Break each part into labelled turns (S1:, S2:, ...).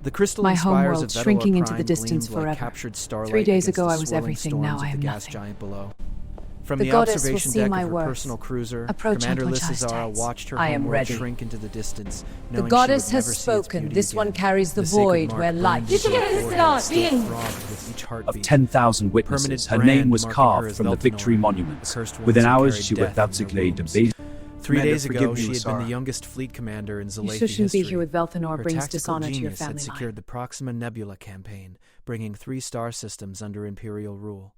S1: The crystal
S2: My
S1: spires
S2: homeworld
S1: of Vetalor
S2: shrinking into
S1: Prime
S2: the distance
S1: gleamed like
S2: forever.
S1: captured starlight
S2: 3 days
S1: against
S2: ago
S1: the
S2: I was
S1: swirling
S2: everything, now
S1: storms
S2: I
S1: of
S2: am
S1: the gas
S2: nothing.
S1: giant below. From
S2: The
S1: the
S2: goddess will
S1: observation
S2: see
S1: deck
S2: my
S1: of her
S2: worth.
S1: personal cruiser,
S2: Approach
S1: Commander
S2: Uncle
S1: Lissazara
S2: Chastis.
S1: watched her
S3: I am
S1: homeworld
S3: ready.
S1: shrink into the distance,
S3: The
S1: knowing
S3: goddess
S1: she would
S3: has
S1: never see its
S3: spoken.
S1: beauty
S3: This one
S1: again.
S3: carries the
S1: sacred
S3: void
S1: mark
S3: where
S1: burned
S3: light.
S1: into her forehead, still throbbed with each
S4: Of
S1: heartbeat.
S4: 10,000 witnesses,
S1: Permanent
S4: her
S1: brand
S4: name was
S1: marking her
S4: carved
S1: as
S4: from the
S1: Veltanor,
S4: victory
S1: the
S4: monuments.
S1: cursed ones
S4: Within
S1: who
S4: hours,
S1: carried
S4: she
S1: death
S4: was
S1: in their
S4: basically
S1: wombs.
S4: debased.
S1: 3
S5: Commander,
S1: days ago,
S5: forgive me,
S1: she had been the
S5: Lissara.
S1: youngest fleet commander in Zalathi
S2: You shouldn't
S1: history.
S2: be here with Veltanor
S1: Her
S2: brings
S1: tactical
S2: dishonor to your
S1: genius
S2: family
S1: had
S2: line.
S1: secured the Proxima Nebula campaign, bringing 3 star systems under Imperial rule.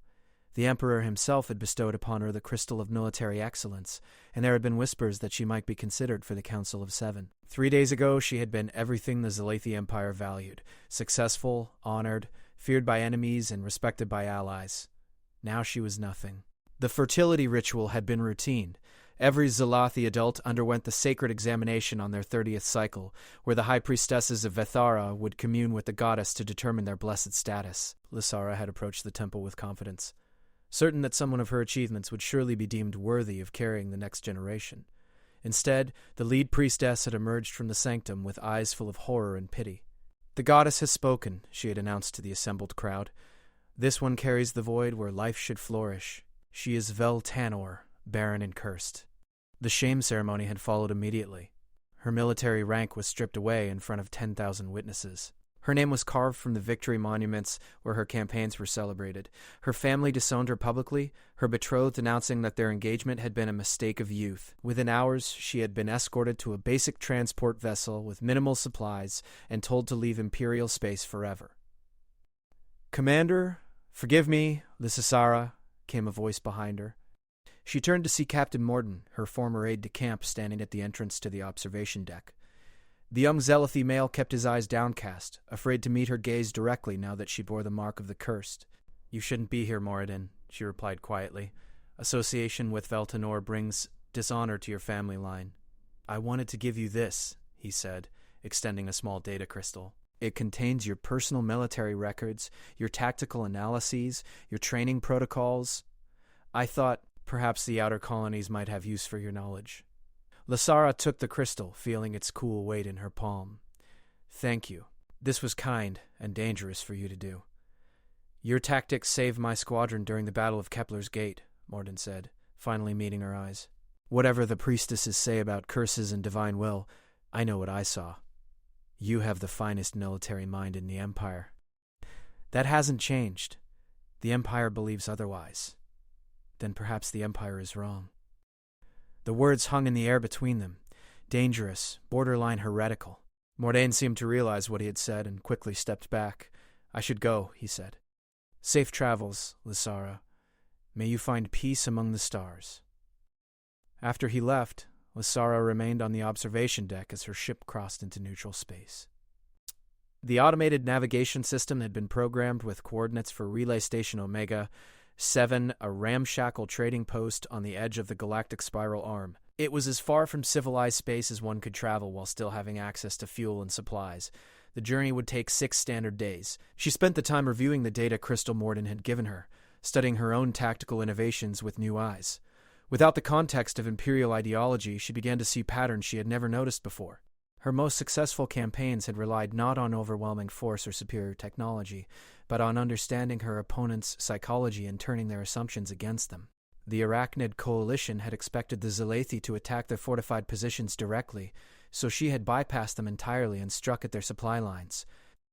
S1: The Emperor himself had bestowed upon her the Crystal of Military Excellence, and there had been whispers that she might be considered for the Council of Seven. 3 days ago, she had been everything the Zalathi Empire valued: successful, honored, feared by enemies, and respected by allies. Now she was nothing. The fertility ritual had been routine. Every Zalathi adult underwent the sacred examination on their 30th cycle, where the high priestesses of Vethara would commune with the goddess to determine their blessed status. Lissara had approached the temple with confidence, certain that someone of her achievements would surely be deemed worthy of carrying the next generation. Instead, the lead priestess had emerged from the sanctum with eyes full of horror and pity. "The goddess has spoken," she had announced to the assembled crowd. "This one carries the void where life should flourish. She is Veltanor, barren and cursed." The shame ceremony had followed immediately. Her military rank was stripped away in front of 10,000 witnesses. Her name was carved from the victory monuments where her campaigns were celebrated. Her family disowned her publicly, her betrothed announcing that their engagement had been a mistake of youth. Within hours, she had been escorted to a basic transport vessel with minimal supplies and told to leave Imperial space forever. "Commander, forgive me, Lissazara," came a voice behind her. She turned to see Captain Morden, her former aide-de-camp, standing at the entrance to the observation deck. The young Zalathi male kept his eyes downcast, afraid to meet her gaze directly now that she bore the mark of the cursed. "You shouldn't be here, Moradin," she replied quietly. "Association with Veltanor brings dishonor to your family line." "I wanted to give you this," he said, extending a small data crystal. "It contains your personal military records, your tactical analyses, your training protocols. I thought perhaps the outer colonies might have use for your knowledge." Lissara took the crystal, feeling its cool weight in her palm. "Thank you. This was kind and dangerous for you to do." "Your tactics saved my squadron during the Battle of Kepler's Gate," Morden said, finally meeting her eyes. "Whatever the priestesses say about curses and divine will, I know what I saw. You have the finest military mind in the Empire." "That hasn't changed. The Empire believes otherwise." "Then perhaps the Empire is wrong." The words hung in the air between them, dangerous, borderline heretical. Mordain seemed to realize what he had said and quickly stepped back. "I should go," he said. "Safe travels, Lissara. May you find peace among the stars." After he left, Lissara remained on the observation deck as her ship crossed into neutral space. The automated navigation system had been programmed with coordinates for Relay Station Omega 7, a ramshackle trading post on the edge of the galactic spiral arm. It was as far from civilized space as one could travel while still having access to fuel and supplies. The journey would take 6 standard days. She spent the time reviewing the data Crystal Morden had given her, studying her own tactical innovations with new eyes. Without the context of Imperial ideology, she began to see patterns she had never noticed before. Her most successful campaigns had relied not on overwhelming force or superior technology, but on understanding her opponent's psychology and turning their assumptions against them. The Arachnid Coalition had expected the Zalathi to attack their fortified positions directly, so she had bypassed them entirely and struck at their supply lines.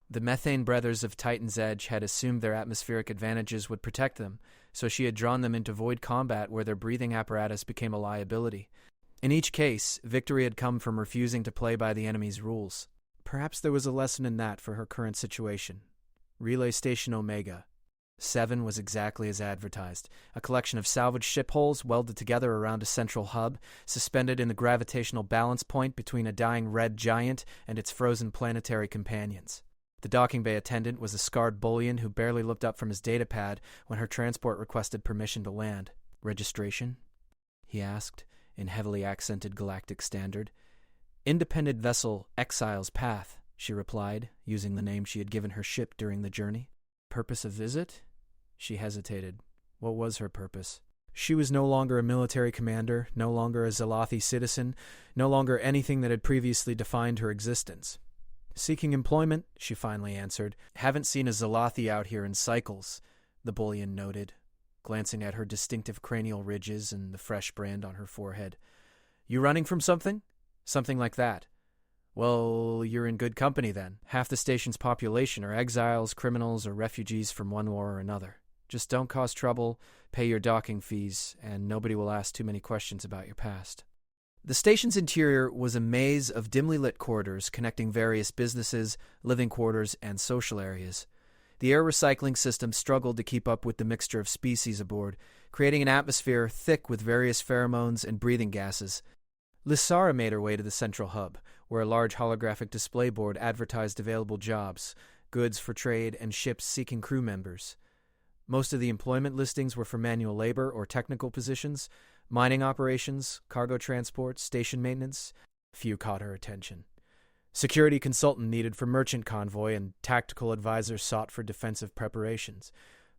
S1: The Methane Brothers of Titan's Edge had assumed their atmospheric advantages would protect them, so she had drawn them into void combat where their breathing apparatus became a liability. In each case, victory had come from refusing to play by the enemy's rules. Perhaps there was a lesson in that for her current situation. Relay Station Omega 7 was exactly as advertised, a collection of salvaged ship hulls welded together around a central hub, suspended in the gravitational balance point between a dying red giant and its frozen planetary companions. The docking bay attendant was a scarred bullion who barely looked up from his datapad when her transport requested permission to land. "Registration?" he asked, in heavily accented galactic standard. "Independent vessel Exile's Path," she replied, using the name she had given her ship during the journey. "Purpose of visit?" She hesitated. What was her purpose? She was no longer a military commander, no longer a Zalathi citizen, no longer anything that had previously defined her existence. "Seeking employment," she finally answered. "Haven't seen a Zalathi out here in cycles," the bullion noted, glancing at her distinctive cranial ridges and the fresh brand on her forehead. "You running from something?" "Something like that." "Well, you're in good company then. Half the station's population are exiles, criminals, or refugees from one war or another. Just don't cause trouble, pay your docking fees, and nobody will ask too many questions about your past." The station's interior was a maze of dimly lit corridors connecting various businesses, living quarters, and social areas. The air recycling system struggled to keep up with the mixture of species aboard, creating an atmosphere thick with various pheromones and breathing gases. Lysara made her way to the central hub, where a large holographic display board advertised available jobs, goods for trade, and ships seeking crew members. Most of the employment listings were for manual labor or technical positions, mining operations, cargo transport, station maintenance. Few caught her attention. Security consultant needed for merchant convoy, and tactical advisor sought for defensive preparations.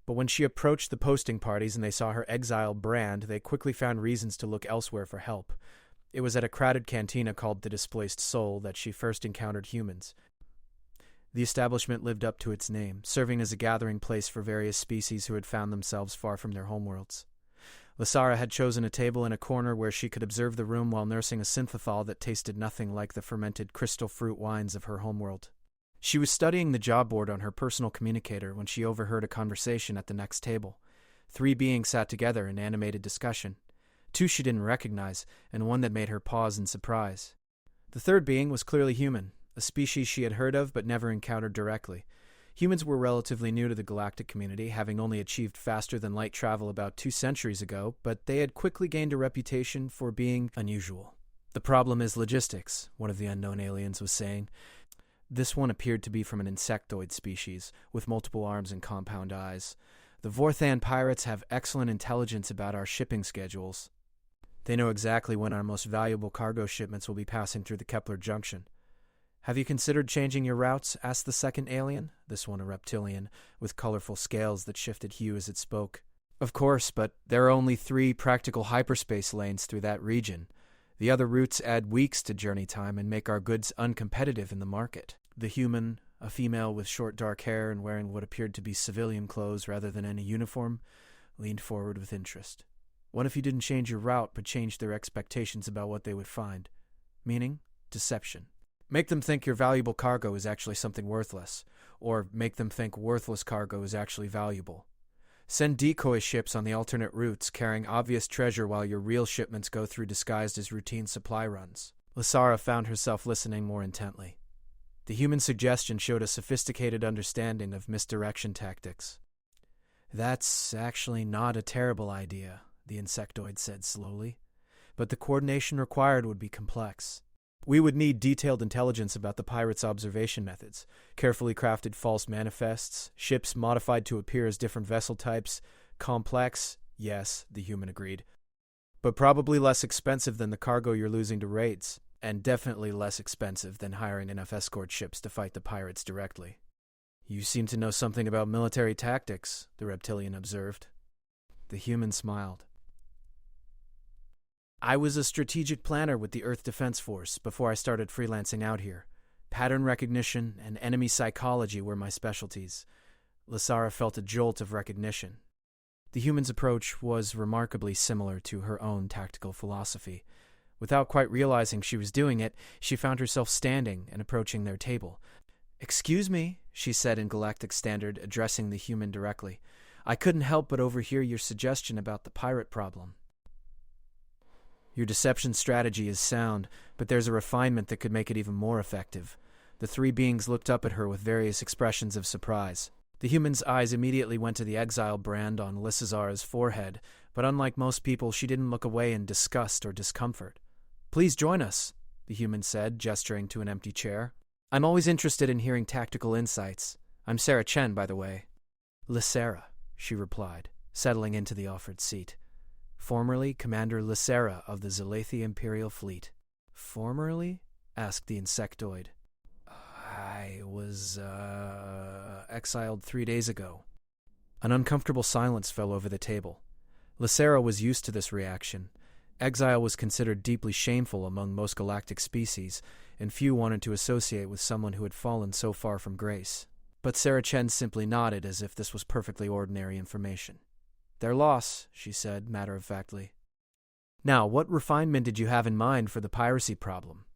S1: But when she approached the posting parties and they saw her exile brand, they quickly found reasons to look elsewhere for help. It was at a crowded cantina called the Displaced Soul that she first encountered humans. The establishment lived up to its name, serving as a gathering place for various species who had found themselves far from their homeworlds. Lysara had chosen a table in a corner where she could observe the room while nursing a synthethol that tasted nothing like the fermented crystal fruit wines of her homeworld. She was studying the job board on her personal communicator when she overheard a conversation at the next table. 3 beings sat together in animated discussion. 2 she didn't recognize, and 1 that made her pause in surprise. The 3rd being was clearly human, a species she had heard of but never encountered directly. Humans were relatively new to the Galactic community, having only achieved faster-than-light travel about 2 centuries ago, but they had quickly gained a reputation for being unusual. "The problem is logistics," one of the unknown aliens was saying. This one appeared to be from an insectoid species, with multiple arms and compound eyes. "The Vorthan pirates have excellent intelligence about our shipping schedules. They know exactly when our most valuable cargo shipments will be passing through the Kepler Junction." "Have you considered changing your routes?" asked the second alien, this one a reptilian, with colorful scales that shifted hue as it spoke. "Of course, but there are only 3 practical hyperspace lanes through that region. The other routes add weeks to journey time and make our goods uncompetitive in the market." The human, a female with short dark hair and wearing what appeared to be civilian clothes rather than any uniform, leaned forward with interest. "What if you didn't change your route but changed their expectations about what they would find? Meaning, deception. Make them think your valuable cargo is actually something worthless, or make them think worthless cargo is actually valuable. Send decoy ships on the alternate routes carrying obvious treasure while your real shipments go through disguised as routine supply runs." Lysara found herself listening more intently. The human suggestion showed a sophisticated understanding of misdirection tactics. "That's actually not a terrible idea," the insectoid said slowly, "but the coordination required would be complex. We would need detailed intelligence about the pirates' observation methods, carefully crafted false manifests, ships modified to appear as different vessel types. Complex, yes, the human agreed, but probably less expensive than the cargo you're losing to raids, and definitely less expensive than hiring enough escort ships to fight the pirates directly." "You seem to know something about military tactics," the reptilian observed. The human smiled. "I was a strategic planner with the Earth Defense Force before I started freelancing out here. Pattern recognition and enemy psychology were my specialties." Lysara felt a jolt of recognition. The human's approach was remarkably similar to her own tactical philosophy. Without quite realizing she was doing it, she found herself standing and approaching their table. "Excuse me," she said in Galactic Standard, addressing the human directly. "I couldn't help but overhear your suggestion about the pirate problem. Your deception strategy is sound, but there's a refinement that could make it even more effective." The 3 beings looked up at her with various expressions of surprise. The human's eyes immediately went to the exile brand on Lysara's forehead, but unlike most people, she didn't look away in disgust or discomfort. "Please join us," the human said, gesturing to an empty chair. "I'm always interested in hearing tactical insights. I'm Sarah Chen, by the way." "Lysara," she replied, settling into the offered seat. "Formerly Commander Lysara of the Zalathi Imperial Fleet." "Formerly?" asked the insectoid. "I was, exiled 3 days ago." An uncomfortable silence fell over the table. Lysara was used to this reaction. Exile was considered deeply shameful among most galactic species, and few wanted to associate with someone who had fallen so far from grace. But Sarah Chen simply nodded as if this was perfectly ordinary information. "Their loss," she said, matter-of-factly. "Now, what refinement did you have in mind for the piracy problem?"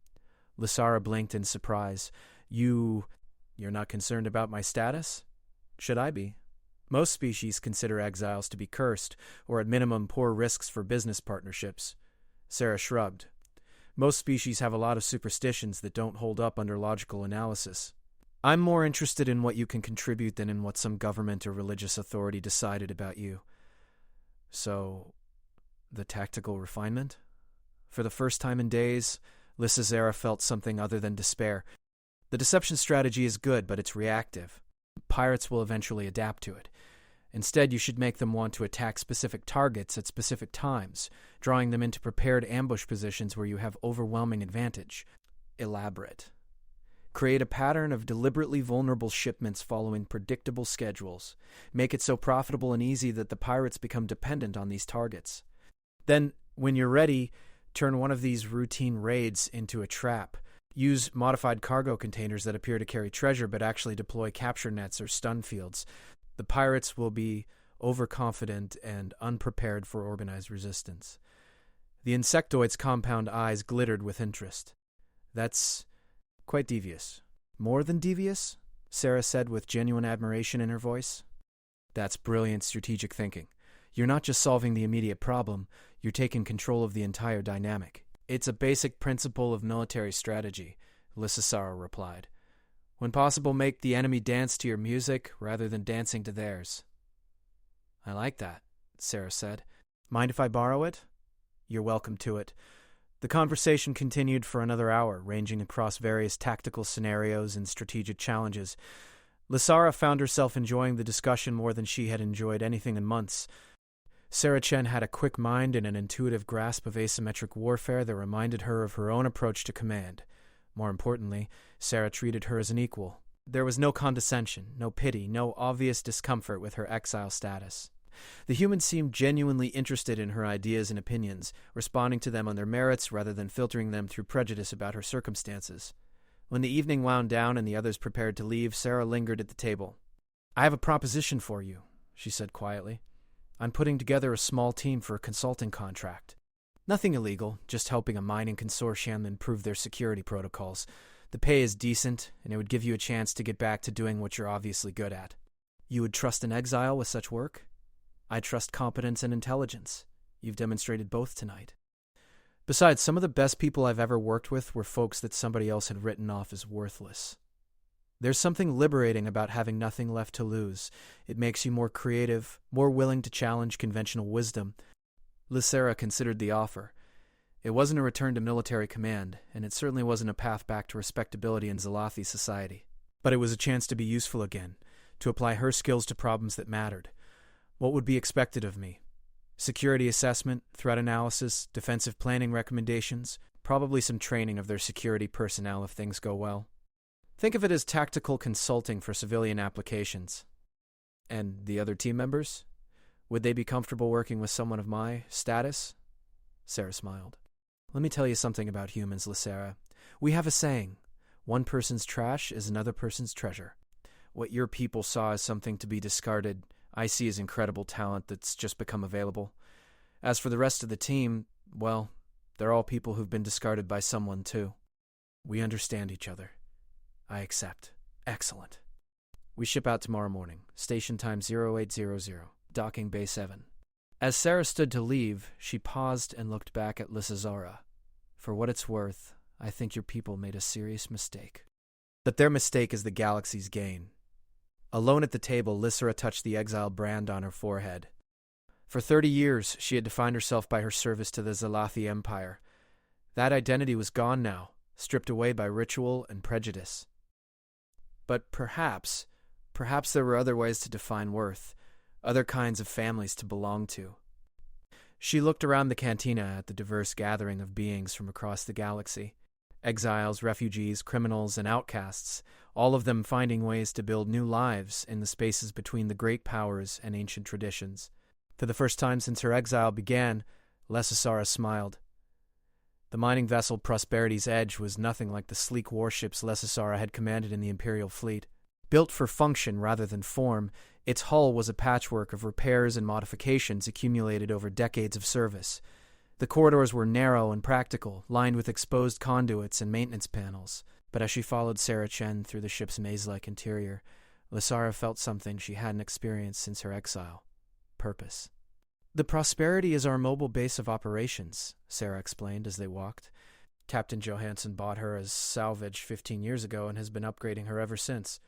S1: Lysara blinked in surprise. You're not concerned about my status?" "Should I be? Most species consider exiles to be cursed, or at minimum poor risks for business partnerships." Sarah shrugged. "Most species have a lot of superstitions that don't hold up under logical analysis. I'm more interested in what you can contribute than in what some government or religious authority decided about you." "So, the tactical refinement?" For the first time in days, Lysara felt something other than despair. "The deception strategy is good, but it's reactive. Pirates will eventually adapt to it. Instead, you should make them want to attack specific targets at specific times, drawing them into prepared ambush positions where you have overwhelming advantage. Elaborate. Create a pattern of deliberately vulnerable shipments following predictable schedules. Make it so profitable and easy that the pirates become dependent on these targets. Then, when you're ready, turn one of these routine raids into a trap. Use modified cargo containers that appear to carry treasure but actually deploy capture nets or stun fields. The pirates will be overconfident and unprepared for organized resistance." The insectoid's compound eyes glittered with interest. "That's quite devious." "More than devious?" Sarah said with genuine admiration in her voice. "That's brilliant strategic thinking. You're not just solving the immediate problem, you're taking control of the entire dynamic." "It's a basic principle of military strategy," Lysara replied. "When possible, make the enemy dance to your music rather than dancing to theirs." "I like that," Sarah said. "Mind if I borrow it?" "You're welcome to it." The conversation continued for another hour, ranging across various tactical scenarios and strategic challenges. Lysara found herself enjoying the discussion more than she had enjoyed anything in months. Sarah Chen had a quick mind and an intuitive grasp of asymmetric warfare that reminded her of her own approach to command. More importantly, Sarah treated her as an equal. There was no condescension, no pity, no obvious discomfort with her exile status. The human seemed genuinely interested in her ideas and opinions, responding to them on their merits rather than filtering them through prejudice about her circumstances. When the evening wound down and the others prepared to leave, Sarah lingered at the table. "I have a proposition for you," she said quietly. "I'm putting together a small team for a consulting contract. Nothing illegal, just helping a mining consortium improve their security protocols. The pay is decent, and it would give you a chance to get back to doing what you're obviously good at." "You would trust an exile with such work?" "I trust competence and intelligence. You've demonstrated both tonight. Besides, some of the best people I've ever worked with were folks that somebody else had written off as worthless. There's something liberating about having nothing left to lose. It makes you more creative, more willing to challenge conventional wisdom." Lysara considered the offer. It wasn't a return to military command, and it certainly wasn't a path back to respectability in Zalathi society. But it was a chance to be useful again, to apply her skills to problems that mattered. What would be expected of me? Security assessment, threat analysis, defensive planning recommendations, probably some training of their security personnel if things go well. Think of it as tactical consulting for civilian applications. And the other team members? Would they be comfortable working with someone of my status? Sarah smiled. "Let me tell you something about humans, Lysara. We have a saying, one person's trash is another person's treasure. What your people saw as something to be discarded, I see as incredible talent that's just become available. As for the rest of the team, well, they're all people who've been discarded by someone too. We understand each other. I accept. Excellent. We ship out tomorrow morning. Station time 0800. Docking Bay 7. As Sarah stood to leave, she paused and looked back at Lysara. "For what it's worth, I think your people made a serious mistake. But their mistake is the galaxy's gain." Alone at the table, Lysara touched the exile brand on her forehead. For 30 years, she had defined herself by her service to the Zalathi Empire. That identity was gone now, stripped away by ritual and prejudice. But perhaps there were other ways to define worth, other kinds of families to belong to. She looked around the cantina at the diverse gathering of beings from across the galaxy. Exiles, refugees, criminals, and outcasts, all of them finding ways to build new lives in the spaces between the great powers and ancient traditions. For the first time since her exile began, Lesasara smiled. The mining vessel Prosperity's Edge was nothing like the sleek warships Lesasara had commanded in the Imperial fleet. Built for function rather than form, its hull was a patchwork of repairs and modifications accumulated over decades of service. The corridors were narrow and practical, lined with exposed conduits and maintenance panels. But as she followed Sarah Chen through the ship's maze-like interior, Lesara felt something she hadn't experienced since her exile. Purpose. "The Prosperity is our mobile base of operations," Sarah explained as they walked. "Captain Johansson bought her as salvage 15 years ago and has been upgrading her ever since.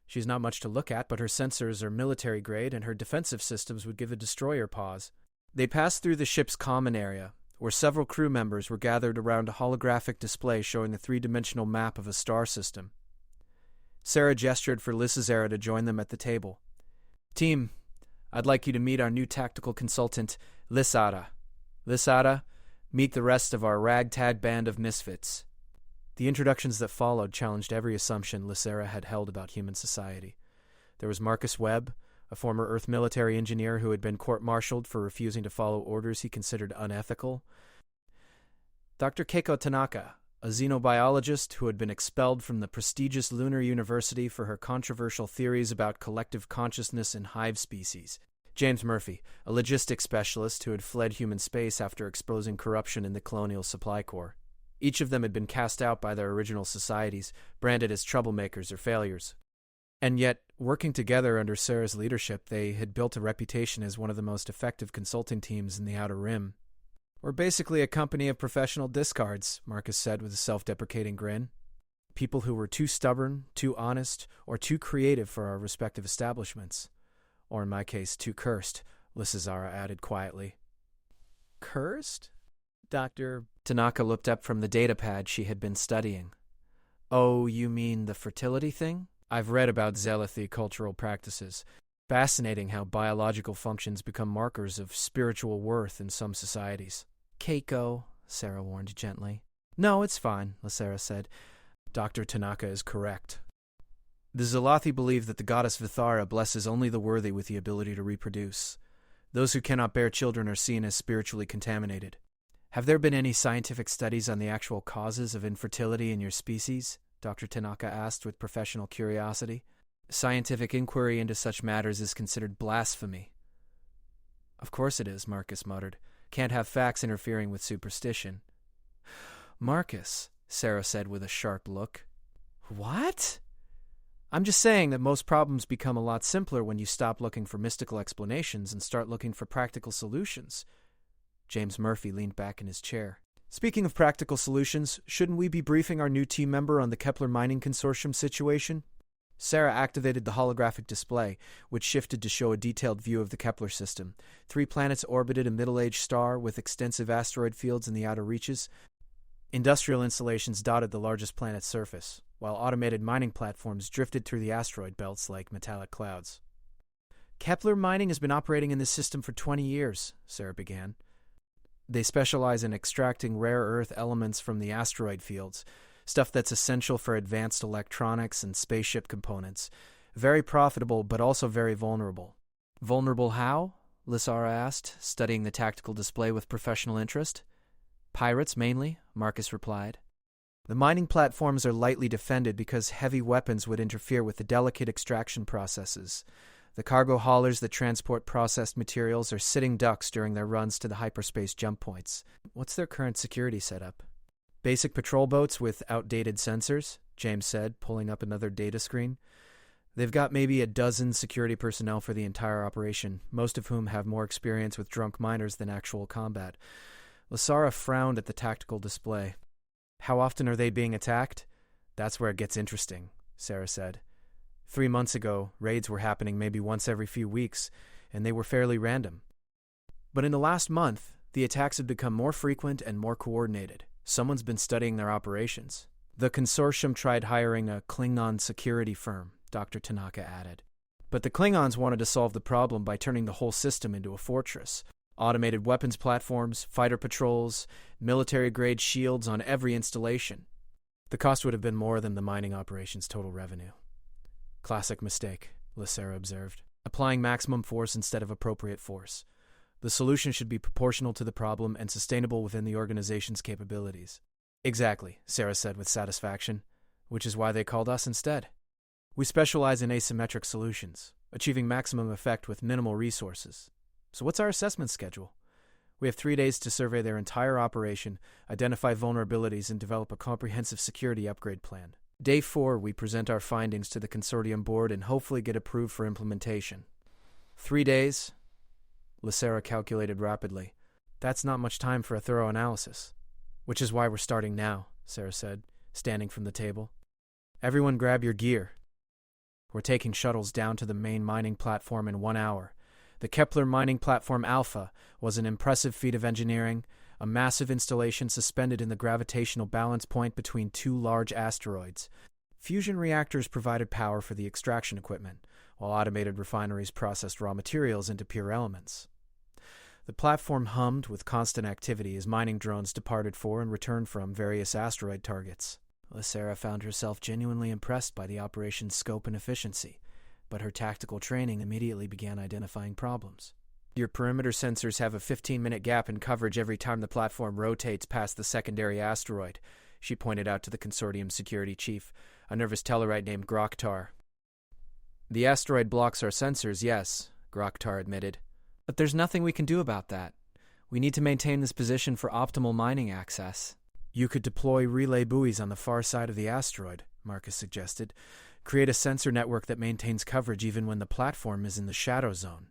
S1: She's not much to look at, but her sensors are military grade and her defensive systems would give a destroyer pause." They passed through the ship's common area, where several crew members were gathered around a holographic display showing a three-dimensional map of a star system. Sarah gestured for Lysazara to join them at the table. "Team, I'd like you to meet our new tactical consultant, Lysara. Lysara, meet the rest of our ragtag band of misfits." The introductions that followed challenged every assumption Lysara had held about human society. There was Marcus Webb, a former Earth military engineer who had been court-martialed for refusing to follow orders he considered unethical. Dr. Keiko Tanaka, a xenobiologist who had been expelled from the prestigious Lunar University for her controversial theories about collective consciousness in hive species. James Murphy, a logistics specialist who had fled human space after exposing corruption in the Colonial Supply Corps. Each of them had been cast out by their original societies, branded as troublemakers or failures. And yet, working together under Sarah's leadership, they had built a reputation as one of the most effective consulting teams in the Outer Rim. "We're basically a company of professional discards," Marcus said with a self-deprecating grin. "People who were too stubborn, too honest, or too creative for our respective establishments. Or in my case, too cursed," Lysazara added quietly. "Cursed?" Dr. Tanaka looked up from the datapad she had been studying. "Oh, you mean the fertility thing? I've read about Zealothy cultural practices. Fascinating how biological functions become markers of spiritual worth in some societies." "Keiko," Sarah warned gently. "No, it's fine," Lysara said. "Dr. Tanaka is correct. The Zealothi believe that the goddess Vithara blesses only the worthy with the ability to reproduce. Those who cannot bear children are seen as spiritually contaminated. Have there been any scientific studies on the actual causes of infertility in your species?" Dr. Tanaka asked with professional curiosity. "Scientific inquiry into such matters is considered blasphemy." "Of course it is," Marcus muttered. "Can't have facts interfering with superstition." "Marcus," Sarah said with a sharp look. "What?" "I'm just saying that most problems become a lot simpler when you stop looking for mystical explanations and start looking for practical solutions." James Murphy leaned back in his chair. "Speaking of practical solutions, shouldn't we be briefing our new team member on the Kepler Mining Consortium situation?" Sarah activated the holographic display, which shifted to show a detailed view of the Kepler system. 3 planets orbited a middle-aged star with extensive asteroid fields in the outer reaches. Industrial installations dotted the largest planet's surface, while automated mining platforms drifted through the asteroid belts like metallic clouds. "Kepler Mining has been operating in this system for 20 years, Sarah began. "They specialize in extracting rare earth elements from the asteroid fields, stuff that's essential for advanced electronics and spaceship components. Very profitable, but also very vulnerable." "Vulnerable how?" Lysara asked, studying the tactical display with professional interest. "Pirates, mainly," Marcus replied. "The mining platforms are lightly defended because heavy weapons would interfere with the delicate extraction processes. The cargo haulers that transport processed materials are sitting ducks during their runs to the hyperspace jump points." "What's their current security setup?" "Basic patrol boats with outdated sensors," James said, pulling up another data screen. "They've got maybe a dozen security personnel for the entire operation, most of whom have more experience with drunk miners than actual combat." Lysara frowned at the tactical display. "How often are they being attacked?" "That's where it gets interesting," Sarah said. 3 months ago, raids were happening maybe once every few weeks, and they were fairly random. But in the last month, the attacks have become more frequent and more coordinated. Someone's been studying their operations. "The consortium tried hiring a Klingon security firm," Dr. Tanaka added. "But the Klingons wanted to solve the problem by turning the whole system into a fortress. Automated weapons platforms, fighter patrols, military-grade shields on every installation. The cost would have been more than the mining operation's total revenue." "Classic mistake," Lysara observed. "Applying maximum force instead of appropriate force. The solution should be proportional to the problem and sustainable within the organization's capabilities. Exactly, Sarah said with satisfaction, which is why they called us instead. We specialize in asymmetric solutions, achieving maximum effect with minimal resources. So what's our assessment schedule? We have 3 days to survey their entire operation, identify vulnerabilities, and develop a comprehensive security upgrade plan. Day 4, we present our findings to the consortium board and hopefully get approved for implementation. 3 days? Lysera calculated rapidly. That's not much time for a thorough analysis. Which is why we're starting now, Sarah said, standing from the table. Everyone grab your gear. We're taking shuttles down to the main mining platform in 1 hour. The Kepler Mining Platform Alpha was an impressive feat of engineering, a massive installation suspended in the gravitational balance point between 2 large asteroids. Fusion reactors provided power for the extraction equipment, while automated refineries processed raw materials into pure elements. The platform hummed with constant activity as mining drones departed for and returned from various asteroid targets. Lysera found herself genuinely impressed by the operation's scope and efficiency, but her tactical training immediately began identifying problems. Your perimeter sensors have a 15-minute gap in coverage every time the platform rotates past the secondary asteroid, she pointed out to the consortium's security chief, a nervous Tellarite named Groktar. The asteroid blocks our sensors, yes, Groktar admitted. But there's nothing we can do about that. We need to maintain this position for optimal mining access. You could deploy relay buoys on the far side of the asteroid, Marcus suggested. Create a sensor network that maintains coverage even when the platform is in the shadow zone.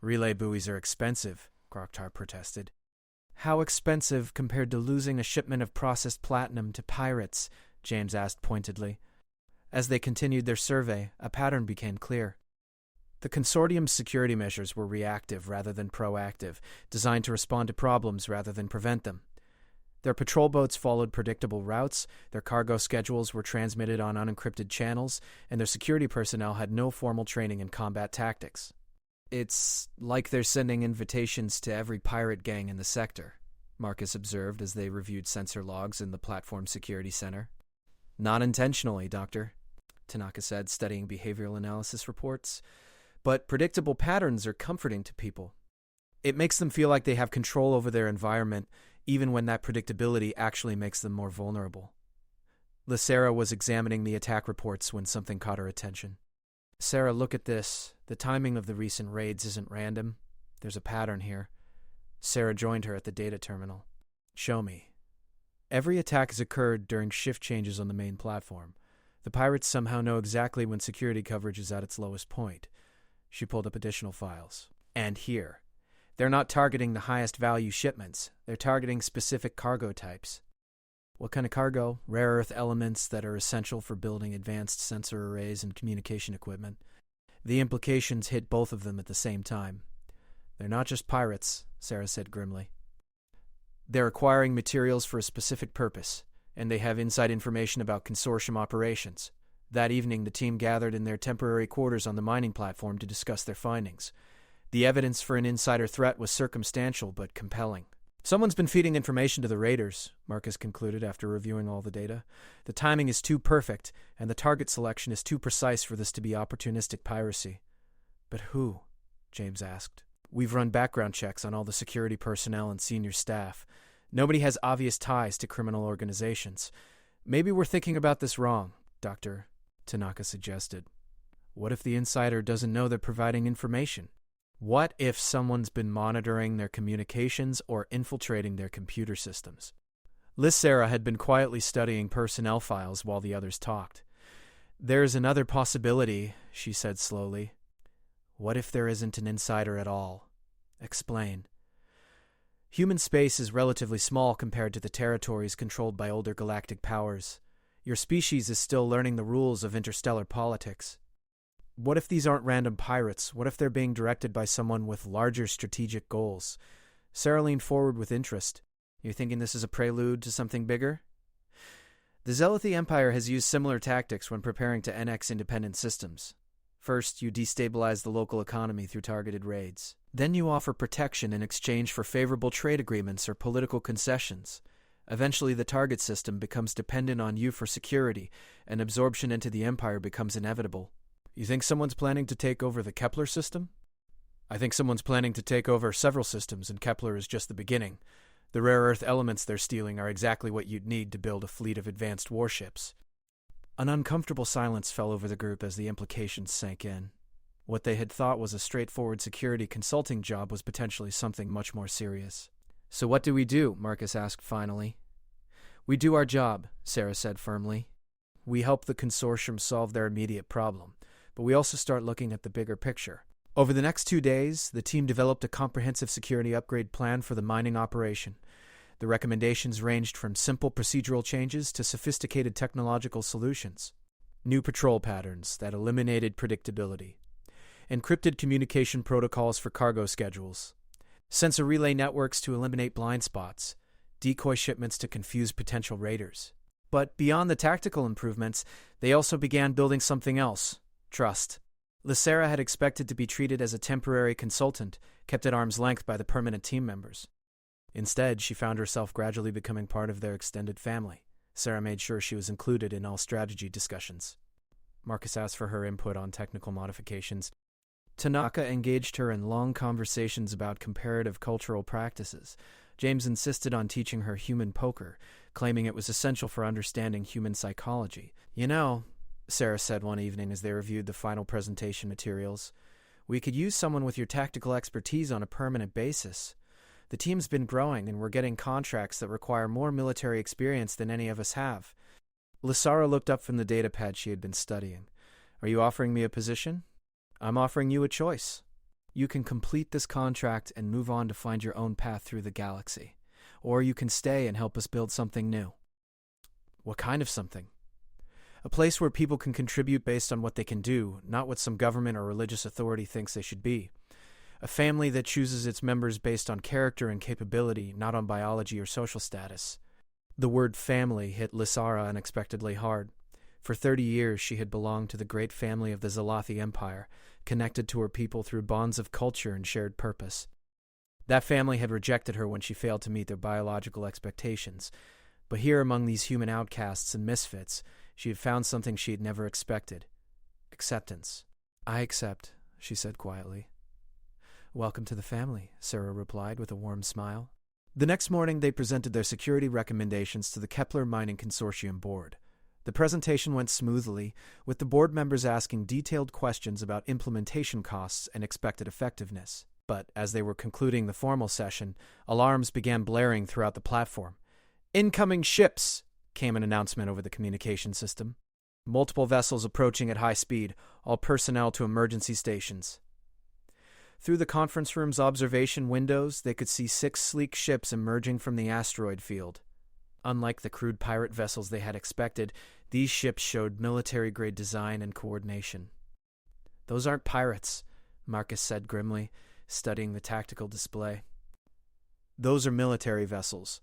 S1: Relay buoys are expensive, Groktar protested. How expensive compared to losing a shipment of processed platinum to pirates? James asked pointedly. As they continued their survey, a pattern became clear. The consortium's security measures were reactive rather than proactive, designed to respond to problems rather than prevent them. Their patrol boats followed predictable routes, their cargo schedules were transmitted on unencrypted channels, and their security personnel had no formal training in combat tactics. It's like they're sending invitations to every pirate gang in the sector, Marcus observed as they reviewed sensor logs in the platform security center. Not intentionally, Doctor, Tanaka said, studying behavioral analysis reports. But predictable patterns are comforting to people. It makes them feel like they have control over their environment, even when that predictability actually makes them more vulnerable. Lysera was examining the attack reports when something caught her attention. Sarah, look at this. The timing of the recent raids isn't random. There's a pattern here. Sarah joined her at the data terminal. Show me. Every attack has occurred during shift changes on the main platform. The pirates somehow know exactly when security coverage is at its lowest point. She pulled up additional files. And here. They're not targeting the highest value shipments. They're targeting specific cargo types. What kind of cargo? Rare earth elements that are essential for building advanced sensor arrays and communication equipment. The implications hit both of them at the same time. They're not just pirates, Sarah said grimly. They're acquiring materials for a specific purpose, and they have inside information about consortium operations. That evening, the team gathered in their temporary quarters on the mining platform to discuss their findings. The evidence for an insider threat was circumstantial but compelling. Someone's been feeding information to the raiders, Marcus concluded after reviewing all the data. The timing is too perfect, and the target selection is too precise for this to be opportunistic piracy. But who? James asked. We've run background checks on all the security personnel and senior staff. Nobody has obvious ties to criminal organizations. Maybe we're thinking about this wrong, Doctor, Tanaka suggested. What if the insider doesn't know they're providing information? What if someone's been monitoring their communications or infiltrating their computer systems? Lysera had been quietly studying personnel files while the others talked. There's another possibility, she said slowly. What if there isn't an insider at all? Explain. Human space is relatively small compared to the territories controlled by older galactic powers. Your species is still learning the rules of interstellar politics. What if these aren't random pirates? What if they're being directed by someone with larger strategic goals? Sarah leaned forward with interest. You're thinking this is a prelude to something bigger? The Zealothi Empire has used similar tactics when preparing to annex independent systems. First, you destabilize the local economy through targeted raids. Then you offer protection in exchange for favorable trade agreements or political concessions. Eventually, the target system becomes dependent on you for security, and absorption into the Empire becomes inevitable. You think someone's planning to take over the Kepler system? I think someone's planning to take over several systems, and Kepler is just the beginning. The rare earth elements they're stealing are exactly what you'd need to build a fleet of advanced warships. An uncomfortable silence fell over the group as the implications sank in. What they had thought was a straightforward security consulting job was potentially something much more serious. "So what do we do?" Marcus asked finally. "We do our job," Sarah said firmly. "We help the consortium solve their immediate problem, but we also start looking at the bigger picture." Over the next 2 days, the team developed a comprehensive security upgrade plan for the mining operation. The recommendations ranged from simple procedural changes to sophisticated technological solutions. New patrol patterns that eliminated predictability. Encrypted communication protocols for cargo schedules. Sensor relay networks to eliminate blind spots. Decoy shipments to confuse potential raiders. But beyond the tactical improvements, they also began building something else: trust. Lysera had expected to be treated as a temporary consultant, kept at arm's length by the permanent team members. Instead, she found herself gradually becoming part of their extended family. Sarah made sure she was included in all strategy discussions. Marcus asked for her input on technical modifications. Tanaka engaged her in long conversations about comparative cultural practices. James insisted on teaching her human poker, claiming it was essential for understanding human psychology. "You know," Sarah said one evening as they reviewed the final presentation materials, "we could use someone with your tactical expertise on a permanent basis. The team's been growing, and we're getting contracts that require more military experience than any of us have." Lysara looked up from the datapad she had been studying. "Are you offering me a position? I'm offering you a choice. You can complete this contract and move on to find your own path through the galaxy. Or you can stay and help us build something new." "What kind of something?" "A place where people can contribute based on what they can do, not what some government or religious authority thinks they should be. A family that chooses its members based on character and capability, not on biology or social status." The word family hit Lysara unexpectedly hard. For 30 years, she had belonged to the great family of the Zalathi Empire, connected to her people through bonds of culture and shared purpose. That family had rejected her when she failed to meet their biological expectations. But here among these human outcasts and misfits, she had found something she had never expected: acceptance. "I accept," she said quietly. "Welcome to the family," Sarah replied with a warm smile. The next morning, they presented their security recommendations to the Kepler Mining Consortium board. The presentation went smoothly, with the board members asking detailed questions about implementation costs and expected effectiveness. But as they were concluding the formal session, alarms began blaring throughout the platform. "Incoming ships!" came an announcement over the communication system. "Multiple vessels approaching at high speed, all personnel to emergency stations." Through the conference room's observation windows, they could see 6 sleek ships emerging from the asteroid field. Unlike the crude pirate vessels they had expected, these ships showed military-grade design and coordination. "Those aren't pirates," Marcus said grimly, studying the tactical display. "Those are military vessels.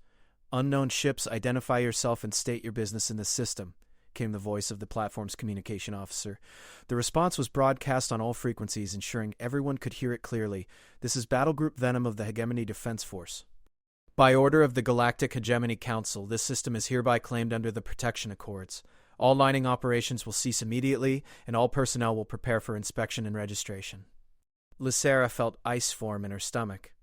S1: Unknown ships, identify yourself and state your business in the system," came the voice of the platform's communication officer. The response was broadcast on all frequencies, ensuring everyone could hear it clearly. "This is Battlegroup Venom of the Hegemony Defense Force. By order of the Galactic Hegemony Council, this system is hereby claimed under the Protection Accords. All mining operations will cease immediately, and all personnel will prepare for inspection and registration." Lysera felt ice form in her stomach.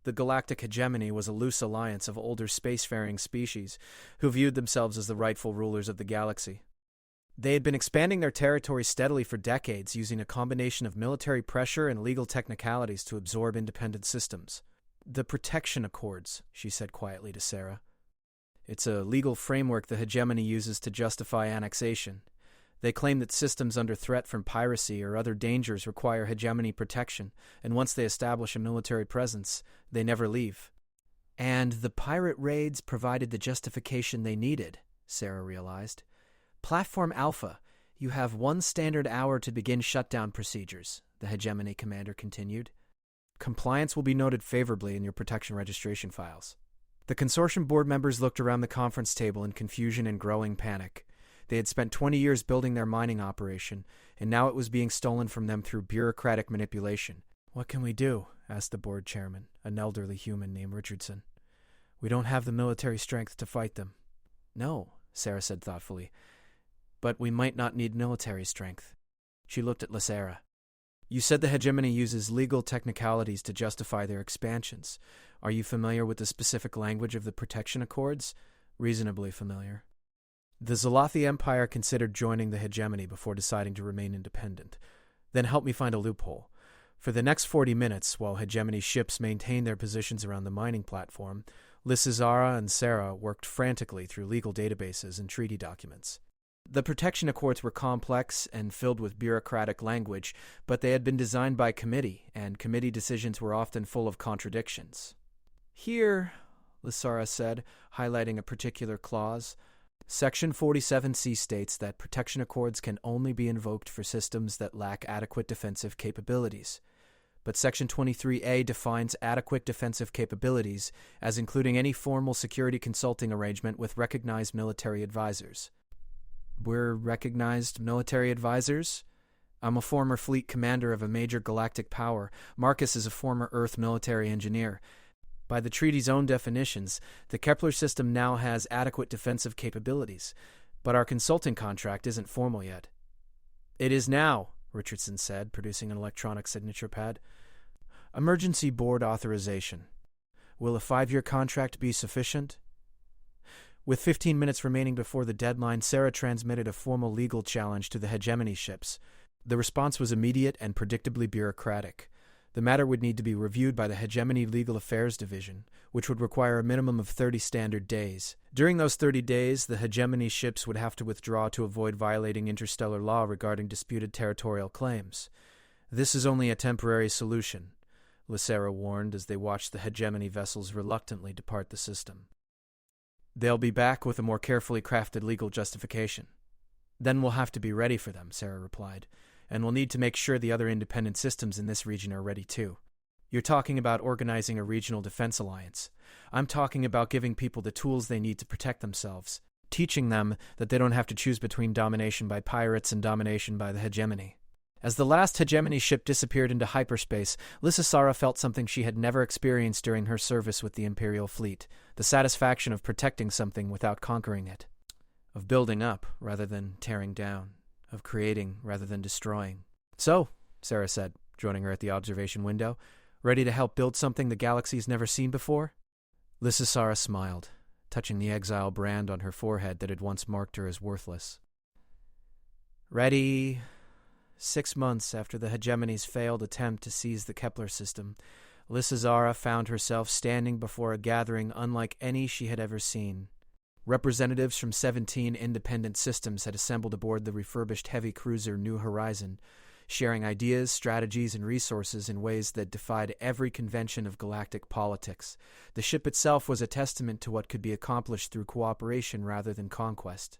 S1: The Galactic Hegemony was a loose alliance of older spacefaring species who viewed themselves as the rightful rulers of the galaxy. They had been expanding their territory steadily for decades, using a combination of military pressure and legal technicalities to absorb independent systems. "The Protection Accords," she said quietly to Sarah. "It's a legal framework the hegemony uses to justify annexation. They claim that systems under threat from piracy or other dangers require hegemony protection, and once they establish a military presence, they never leave." "And the pirate raids provided the justification they needed," Sarah realized. "Platform Alpha, you have 1 standard hour to begin shutdown procedures," the hegemony commander continued. "Compliance will be noted favorably in your protection registration files." The consortium board members looked around the conference table in confusion and growing panic. They had spent 20 years building their mining operation, and now it was being stolen from them through bureaucratic manipulation. "What can we do?" asked the board chairman, an elderly human named Richardson. "We don't have the military strength to fight them." "No," Sarah said thoughtfully, "but we might not need military strength." She looked at Lysera. You said the hegemony uses legal technicalities to justify their expansions. Are you familiar with the specific language of the Protection Accords? Reasonably familiar. The Zolothi Empire considered joining the hegemony before deciding to remain independent. Then help me find a loophole. For the next 40 minutes, while hegemony ships maintained their positions around the mining platform, Lysizara and Sarah worked frantically through legal databases and treaty documents. The Protection Accords were complex and filled with bureaucratic language, but they had been designed by committee, and committee decisions were often full of contradictions. Here, Lysara said, highlighting a particular clause, Section 47C states that Protection Accords can only be invoked for systems that lack adequate defensive capabilities. But Section 23A defines adequate defensive capabilities as including any formal security consulting arrangement with recognized military advisors. We're recognized military advisors? I'm a former fleet commander of a major galactic power. Marcus is a former Earth military engineer. By the treaty's own definitions, the Kepler system now has adequate defensive capabilities, but our consulting contract isn't formal yet. It is now, Richardson said, producing an electronic signature pad. Emergency board authorization. Will a 5-year contract be sufficient? With 15 minutes remaining before the deadline, Sarah transmitted a formal legal challenge to the hegemony ships. The response was immediate and predictably bureaucratic. The matter would need to be reviewed by the Hegemony Legal Affairs Division, which would require a minimum of 30 standard days. During those 30 days, the hegemony ships would have to withdraw to avoid violating interstellar law regarding disputed territorial claims. This is only a temporary solution, Lysara warned as they watched the hegemony vessels reluctantly depart the system. They'll be back with a more carefully crafted legal justification. Then we'll have to be ready for them, Sarah replied, and we'll need to make sure the other independent systems in this region are ready too. You're talking about organizing a regional defense alliance. I'm talking about giving people the tools they need to protect themselves, teaching them that they don't have to choose between domination by pirates and domination by the hegemony. As the last hegemony ship disappeared into hyperspace, Lysisara felt something she had never experienced during her service with the Imperial fleet, the satisfaction of protecting something without conquering it, of building up rather than tearing down, of creating rather than destroying. So, Sarah said, joining her at the observation window, ready to help build something the galaxy's never seen before? Lysisara smiled, touching the exile brand on her forehead that had once marked her as worthless. Ready. 6 months after the hegemony's failed attempt to seize the Kepler system, Lysizara found herself standing before a gathering unlike any she had ever seen. Representatives from 17 independent systems had assembled aboard the refurbished heavy cruiser New Horizon, sharing ideas, strategies, and resources in ways that defied every convention of galactic politics. The ship itself was a testament to what could be accomplished through cooperation rather than conquest.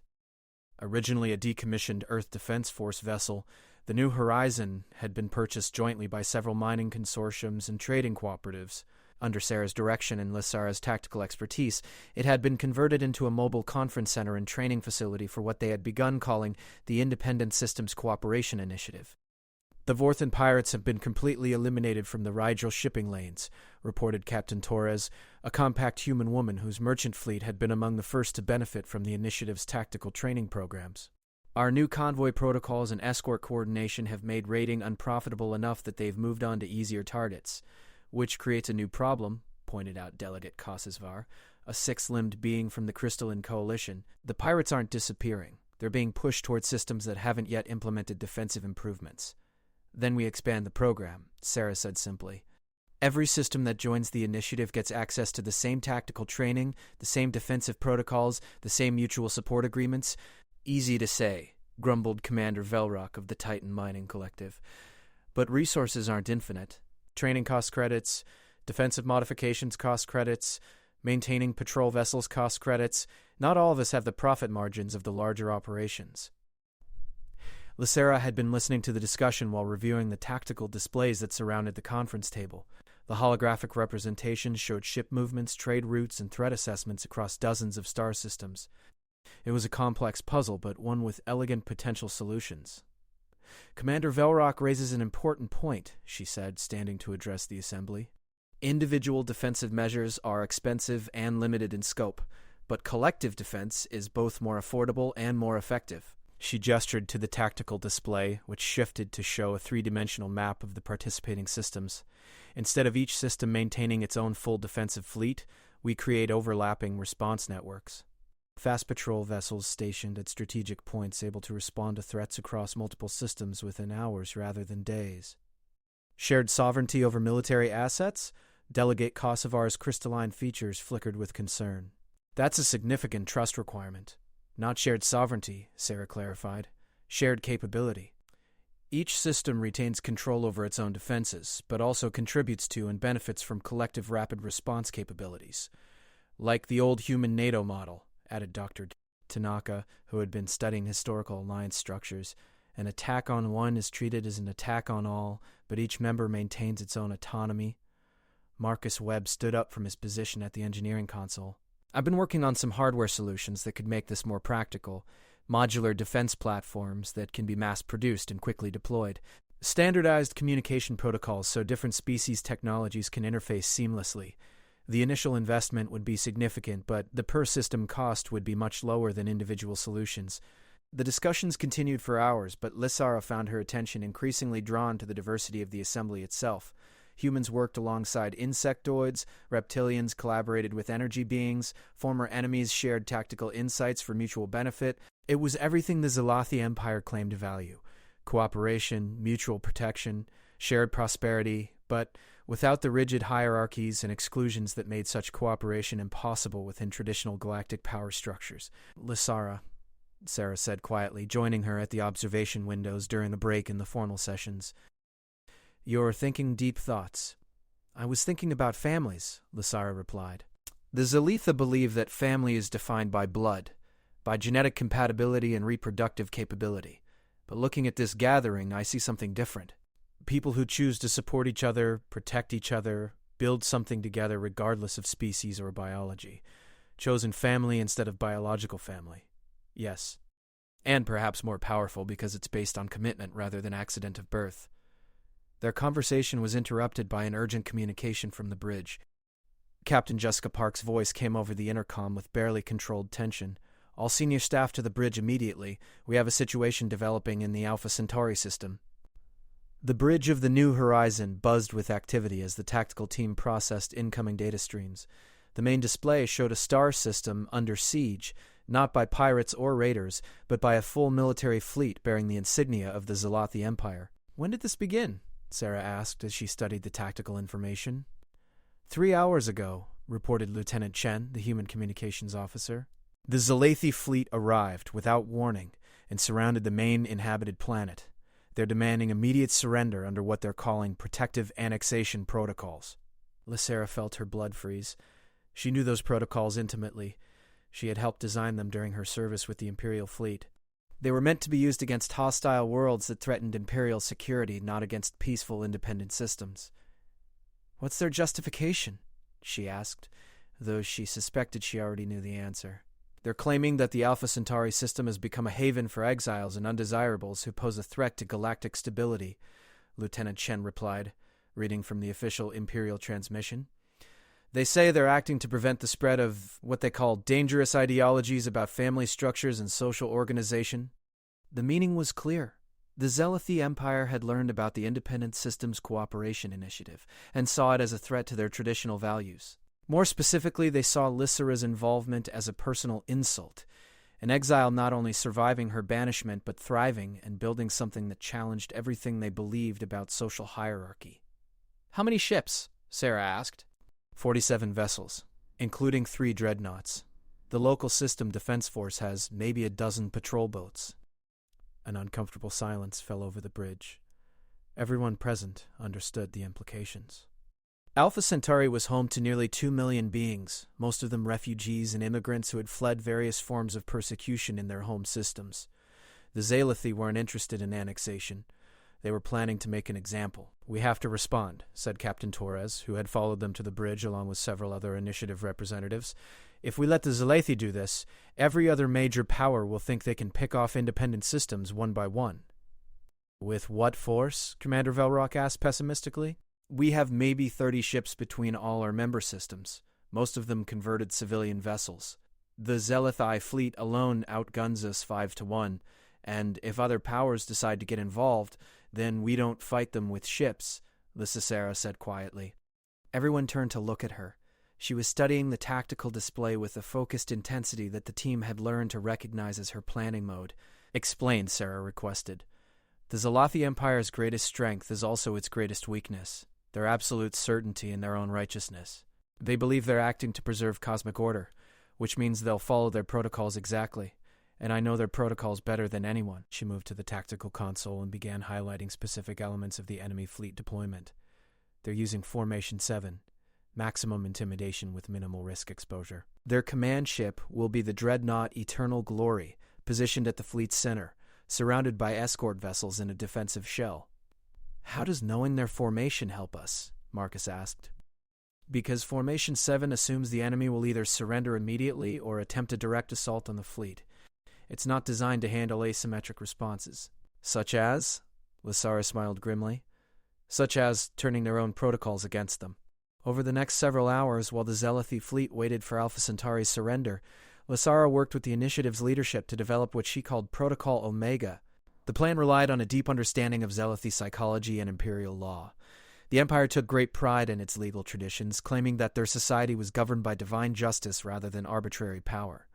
S1: Originally a decommissioned Earth Defense Force vessel, the New Horizon had been purchased jointly by several mining consortiums and trading cooperatives. Under Sarah's direction and Lysara's tactical expertise, it had been converted into a mobile conference center and training facility for what they had begun calling the Independent Systems Cooperation Initiative. The Vorthan pirates have been completely eliminated from the Rigel shipping lanes, reported Captain Torres, a compact human woman whose merchant fleet had been among the first to benefit from the initiative's tactical training programs. Our new convoy protocols and escort coordination have made raiding unprofitable enough that they've moved on to easier targets, which creates a new problem, pointed out Delegate Kosisvar, a six-limbed being from the Crystalline Coalition. The pirates aren't disappearing. They're being pushed towards systems that haven't yet implemented defensive improvements. Then we expand the program, Sarah said simply. Every system that joins the initiative gets access to the same tactical training, the same defensive protocols, the same mutual support agreements. Easy to say, grumbled Commander Velrock of the Titan Mining Collective. But resources aren't infinite. Training cost credits, defensive modifications cost credits, maintaining patrol vessels cost credits. Not all of us have the profit margins of the larger operations. Lysara had been listening to the discussion while reviewing the tactical displays that surrounded the conference table. The holographic representations showed ship movements, trade routes, and threat assessments across dozens of star systems. It was a complex puzzle, but one with elegant potential solutions. Commander Velrock raises an important point, she said, standing to address the assembly. Individual defensive measures are expensive and limited in scope, but collective defense is both more affordable and more effective. She gestured to the tactical display, which shifted to show a three-dimensional map of the participating systems. Instead of each system maintaining its own full defensive fleet, we create overlapping response networks. Fast patrol vessels stationed at strategic points able to respond to threats across multiple systems within hours rather than days. Shared sovereignty over military assets? Delegate Kosovar's crystalline features flickered with concern. That's a significant trust requirement. Not shared sovereignty, Sarah clarified. Shared capability. Each system retains control over its own defenses, but also contributes to and benefits from collective rapid response capabilities. Like the old human NATO model, added Dr. Tanaka, who had been studying historical alliance structures. An attack on one is treated as an attack on all, but each member maintains its own autonomy. Marcus Webb stood up from his position at the engineering console. I've been working on some hardware solutions that could make this more practical. Modular defense platforms that can be mass-produced and quickly deployed. Standardized communication protocols so different species technologies can interface seamlessly. The initial investment would be significant, but the per-system cost would be much lower than individual solutions. The discussions continued for hours, but Lissara found her attention increasingly drawn to the diversity of the assembly itself. Humans worked alongside insectoids, reptilians collaborated with energy beings, former enemies shared tactical insights for mutual benefit. It was everything the Zalathi Empire claimed to value. Cooperation, mutual protection, shared prosperity, but without the rigid hierarchies and exclusions that made such cooperation impossible within traditional galactic power structures. Lissara, Sarah said quietly, joining her at the observation windows during the break in the formal sessions. You're thinking deep thoughts. I was thinking about families, Lissara replied. The Zalitha believe that family is defined by blood, by genetic compatibility and reproductive capability. But looking at this gathering, I see something different. People who choose to support each other, protect each other, build something together regardless of species or biology. Chosen family instead of biological family. Yes. And perhaps more powerful because it's based on commitment rather than accident of birth. Their conversation was interrupted by an urgent communication from the bridge. Captain Jessica Park's voice came over the intercom with barely controlled tension. All senior staff to the bridge immediately. We have a situation developing in the Alpha Centauri system. The bridge of the New Horizon buzzed with activity as the tactical team processed incoming data streams. The main display showed a star system under siege, not by pirates or raiders, but by a full military fleet bearing the insignia of the Zalathi Empire. When did this begin? Sarah asked as she studied the tactical information. 3 hours ago, reported Lieutenant Chen, the human communications officer. The Zalathi fleet arrived without warning and surrounded the main inhabited planet. They're demanding immediate surrender under what they're calling protective annexation protocols. Lissara felt her blood freeze. She knew those protocols intimately. She had helped design them during her service with the Imperial fleet. They were meant to be used against hostile worlds that threatened Imperial security, not against peaceful, independent systems. What's their justification? She asked, though she suspected she already knew the answer. They're claiming that the Alpha Centauri system has become a haven for exiles and undesirables who pose a threat to galactic stability, Lieutenant Chen replied, reading from the official Imperial transmission. They say they're acting to prevent the spread of what they call dangerous ideologies about family structures and social organization. The meaning was clear. The Zalathi Empire had learned about the Independent Systems Cooperation Initiative and saw it as a threat to their traditional values. More specifically, they saw Lissara's involvement as a personal insult, an exile not only surviving her banishment but thriving and building something that challenged everything they believed about social hierarchy. How many ships? Sarah asked. 47 vessels, including 3 dreadnoughts. The local system defense force has maybe a dozen patrol boats. An uncomfortable silence fell over the bridge. Everyone present understood the implications. Alpha Centauri was home to nearly 2 million beings, most of them refugees and immigrants who had fled various forms of persecution in their home systems. The Zalathi weren't interested in annexation. They were planning to make an example. We have to respond, said Captain Torres, who had followed them to the bridge along with several other initiative representatives. If we let the Zalathi do this, every other major power will think they can pick off independent systems one by one. With what force? Commander Velrock asked pessimistically. We have maybe 30 ships between all our member systems, most of them converted civilian vessels. The Zalathi fleet alone outguns us 5-1, And if other powers decide to get involved, then we don't fight them with ships, Lysisara said quietly. Everyone turned to look at her. She was studying the tactical display with a focused intensity that the team had learned to recognize as her planning mode. Explain, Sarah requested. The Zalathi Empire's greatest strength is also its greatest weakness, their absolute certainty in their own righteousness. They believe they're acting to preserve cosmic order, which means they'll follow their protocols exactly. And I know their protocols better than anyone. She moved to the tactical console and began highlighting specific elements of the enemy fleet deployment. They're using Formation 7, maximum intimidation with minimal risk exposure. Their command ship will be the dreadnought Eternal Glory, positioned at the fleet's center, surrounded by escort vessels in a defensive shell. How does knowing their formation help us? Marcus asked. Because Formation 7 assumes the enemy will either surrender immediately or attempt a direct assault on the fleet. It's not designed to handle asymmetric responses. Such as? Lysara smiled grimly. Such as turning their own protocols against them. Over the next several hours, while the Zalathi fleet waited for Alpha Centauri's surrender, Lysara worked with the initiative's leadership to develop what she called Protocol Omega. The plan relied on a deep understanding of Zalathi psychology and imperial law. The Empire took great pride in its legal traditions, claiming that their society was governed by divine justice rather than arbitrary power.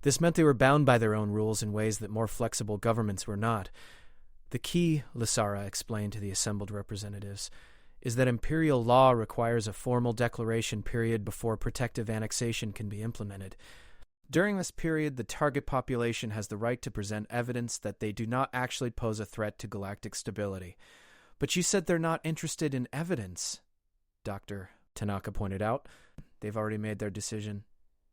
S1: This meant they were bound by their own rules in ways that more flexible governments were not. The key, Lysara explained to the assembled representatives, is that imperial law requires a formal declaration period before protective annexation can be implemented. During this period, the target population has the right to present evidence that they do not actually pose a threat to galactic stability. But you said they're not interested in evidence, Dr. Tanaka pointed out. They've already made their decision.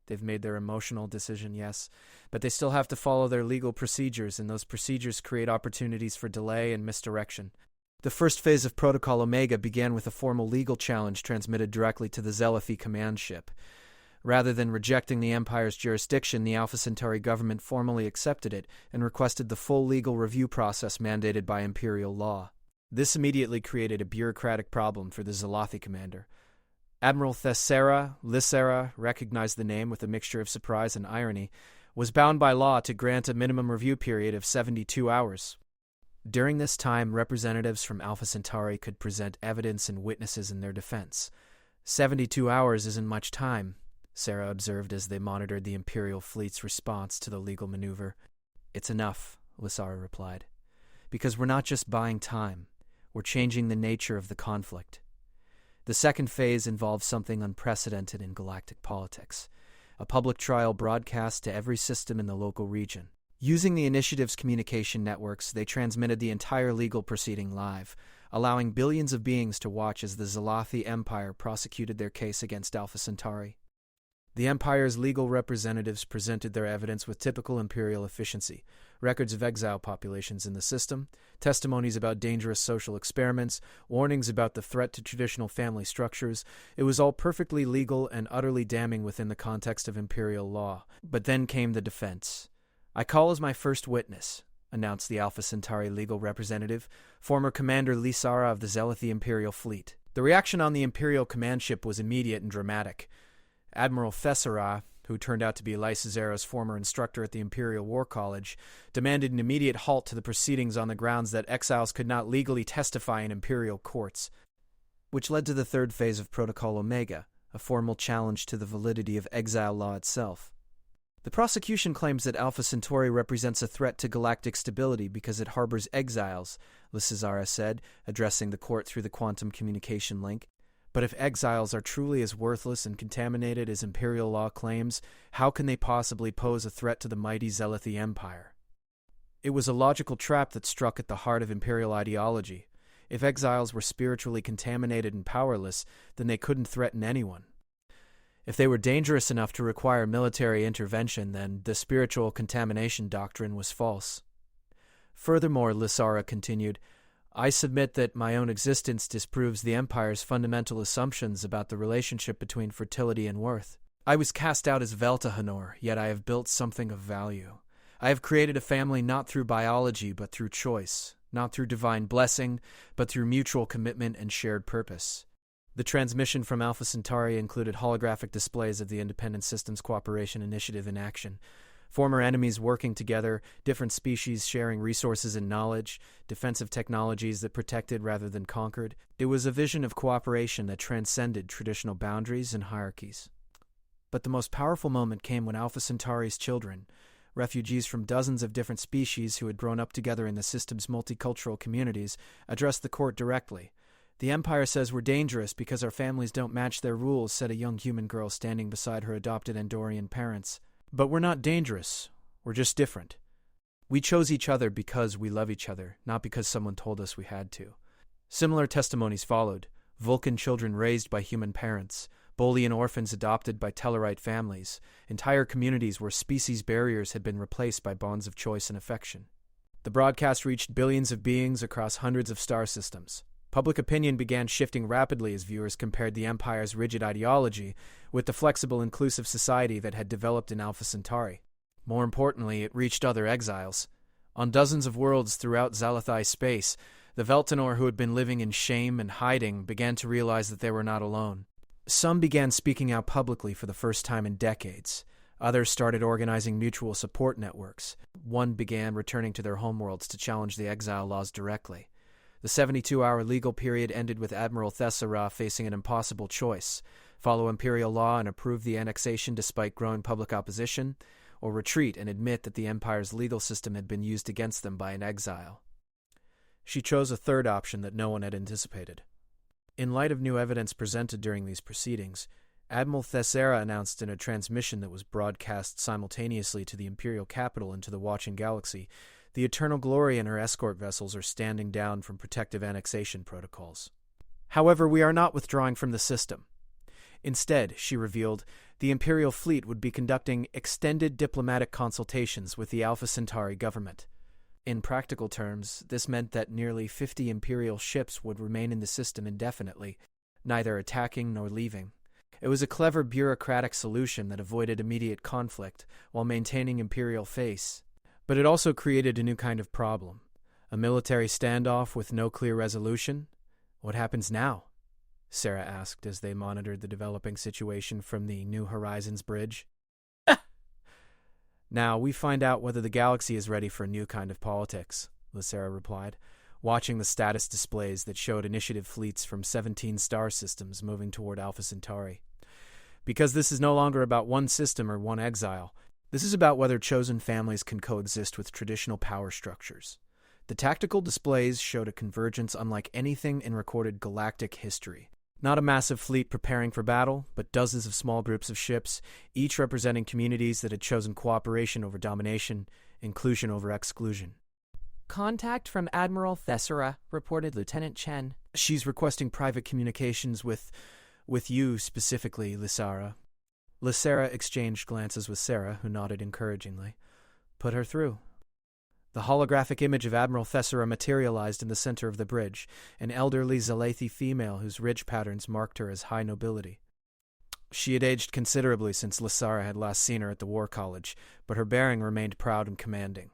S1: They've made their emotional decision, yes, but they still have to follow their legal procedures, and those procedures create opportunities for delay and misdirection. The first phase of Protocol Omega began with a formal legal challenge transmitted directly to the Zalathi command ship. Rather than rejecting the Empire's jurisdiction, the Alpha Centauri government formally accepted it and requested the full legal review process mandated by imperial law. This immediately created a bureaucratic problem for the Zalathi commander. Admiral Thessera Lysara recognized the name with a mixture of surprise and irony, was bound by law to grant a minimum review period of 72 hours. During this time, representatives from Alpha Centauri could present evidence and witnesses in their defense. 72 hours isn't much time, Sarah observed as they monitored the Imperial fleet's response to the legal maneuver. It's enough, Lysara replied. Because we're not just buying time, we're changing the nature of the conflict. The second phase involves something unprecedented in galactic politics, a public trial broadcast to every system in the local region. Using the initiative's communication networks, they transmitted the entire legal proceeding live, allowing billions of beings to watch as the Zalathi Empire prosecuted their case against Alpha Centauri. The Empire's legal representatives presented their evidence with typical imperial efficiency, records of exile populations in the system, testimonies about dangerous social experiments, warnings about the threat to traditional family structures. It was all perfectly legal and utterly damning within the context of imperial law. But then came the defense. I call as my first witness, announced the Alpha Centauri legal representative, former Commander Lysara of the Zalathi Imperial Fleet. The reaction on the Imperial command ship was immediate and dramatic. Admiral Thessera, who turned out to be Lysisara's former instructor at the Imperial War College, demanded an immediate halt to the proceedings on the grounds that exiles could not legally testify in imperial courts, which led to the third phase of Protocol Omega, a formal challenge to the validity of exile law itself. The prosecution claims that Alpha Centauri represents a threat to galactic stability because it harbors exiles, Lysisara said, addressing the court through the quantum communication link. But if exiles are truly as worthless and contaminated as imperial law claims, how can they possibly pose a threat to the mighty Zalathi Empire? It was a logical trap that struck at the heart of imperial ideology. If exiles were spiritually contaminated and powerless, then they couldn't threaten anyone. If they were dangerous enough to require military intervention, then the spiritual contamination doctrine was false. Furthermore, Lysara continued, I submit that my own existence disproves the Empire's fundamental assumptions about the relationship between fertility and worth. I was cast out as Veltahanor, yet I have built something of value. I have created a family not through biology, but through choice, not through divine blessing, but through mutual commitment and shared purpose. The transmission from Alpha Centauri included holographic displays of the Independent Systems Cooperation Initiative in action. Former enemies working together, different species sharing resources and knowledge, defensive technologies that protected rather than conquered. It was a vision of cooperation that transcended traditional boundaries and hierarchies. But the most powerful moment came when Alpha Centauri's children, refugees from dozens of different species who had grown up together in the system's multicultural communities, addressed the court directly. "The Empire says we're dangerous because our families don't match their rules," said a young human girl standing beside her adopted Andorian parents. "But we're not dangerous. We're just different. We chose each other because we love each other, not because someone told us we had to." Similar testimonies followed. Vulcan children raised by human parents, Bolian orphans adopted by Tellarite families, entire communities where species barriers had been replaced by bonds of choice and affection. The broadcast reached billions of beings across hundreds of star systems. Public opinion began shifting rapidly as viewers compared the Empire's rigid ideology with the flexible, inclusive society that had developed in Alpha Centauri. More importantly, it reached other exiles. On dozens of worlds throughout Zalathai space, the Veltanor who had been living in shame and hiding began to realize that they were not alone. Some began speaking out publicly for the first time in decades. Others started organizing mutual support networks. One began returning to their homeworlds to challenge the exile laws directly. The 72-hour legal period ended with Admiral Thessara facing an impossible choice: follow imperial law and approve the annexation despite growing public opposition, or retreat and admit that the Empire's legal system had been used against them by an exile. She chose a third option that no one had anticipated. In light of new evidence presented during these proceedings, Admiral Thessara announced in a transmission that was broadcast simultaneously to the Imperial capital and to the watching galaxy, "The Eternal Glory and her escort vessels are standing down from protective annexation protocols. However, we are not withdrawing from the system. Instead," she revealed, "the Imperial fleet would be conducting extended diplomatic consultations with the Alpha Centauri government." In practical terms, this meant that nearly 50 Imperial ships would remain in the system indefinitely, neither attacking nor leaving. It was a clever bureaucratic solution that avoided immediate conflict while maintaining Imperial face. But it also created a new kind of problem. A military standoff with no clear resolution? "What happens now?" Sarah asked as they monitored the developing situation from the New Horizons bridge. "Now, we find out whether the galaxy is ready for a new kind of politics," Lysera replied, watching the status displays that showed initiative fleets from 17 star systems moving toward Alpha Centauri. "Because this is no longer about one system or one exile. This is about whether chosen families can coexist with traditional power structures." The tactical displays showed a convergence unlike anything in recorded galactic history. Not a massive fleet preparing for battle, but dozens of small groups of ships, each representing communities that had chosen cooperation over domination, inclusion over exclusion.
S2: "Contact from Admiral Thessara," reported Lieutenant Chen.
S1: "She's requesting private communications with you specifically, Lysara." Lysera exchanged glances with Sarah, who nodded encouragingly. "Put her through." The holographic image of Admiral Thessara materialized in the center of the bridge, an elderly Zalathi female whose ridge patterns marked her as high nobility. She had aged considerably since Lysara had last seen her at the War College, but her bearing remained proud and commanding.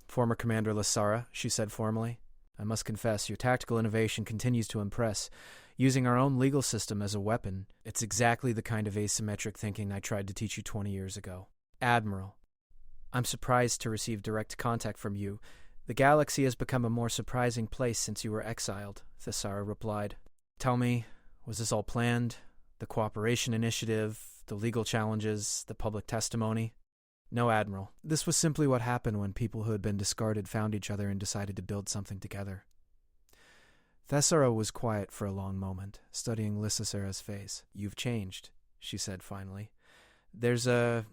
S1: "Former Commander Lysara," she said formally, "I must confess, your tactical innovation continues to impress. Using our own legal system as a weapon, it's exactly the kind of asymmetric thinking I tried to teach you 20 years ago. Admiral, I'm surprised to receive direct contact from you. The galaxy has become a more surprising place since you were exiled," Thessara replied. "Tell me, was this all planned? The cooperation initiative, the legal challenges, the public testimony?" "No, Admiral. This was simply what happened when people who had been discarded found each other and decided to build something together." Thessara was quiet for a long moment, studying Lysera's face. "You've changed," she said finally. "There's a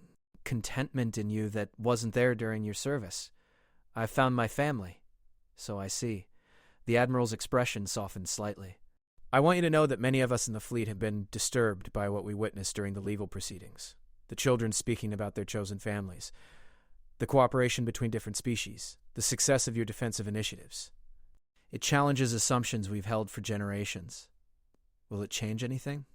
S1: contentment in you that wasn't there during your service. I've found my family." "So I see." The Admiral's expression softened slightly. "I want you to know that many of us in the fleet have been disturbed by what we witnessed during the legal proceedings. The children speaking about their chosen families, the cooperation between different species, the success of your defensive initiatives. It challenges assumptions we've held for generations. Will it change anything?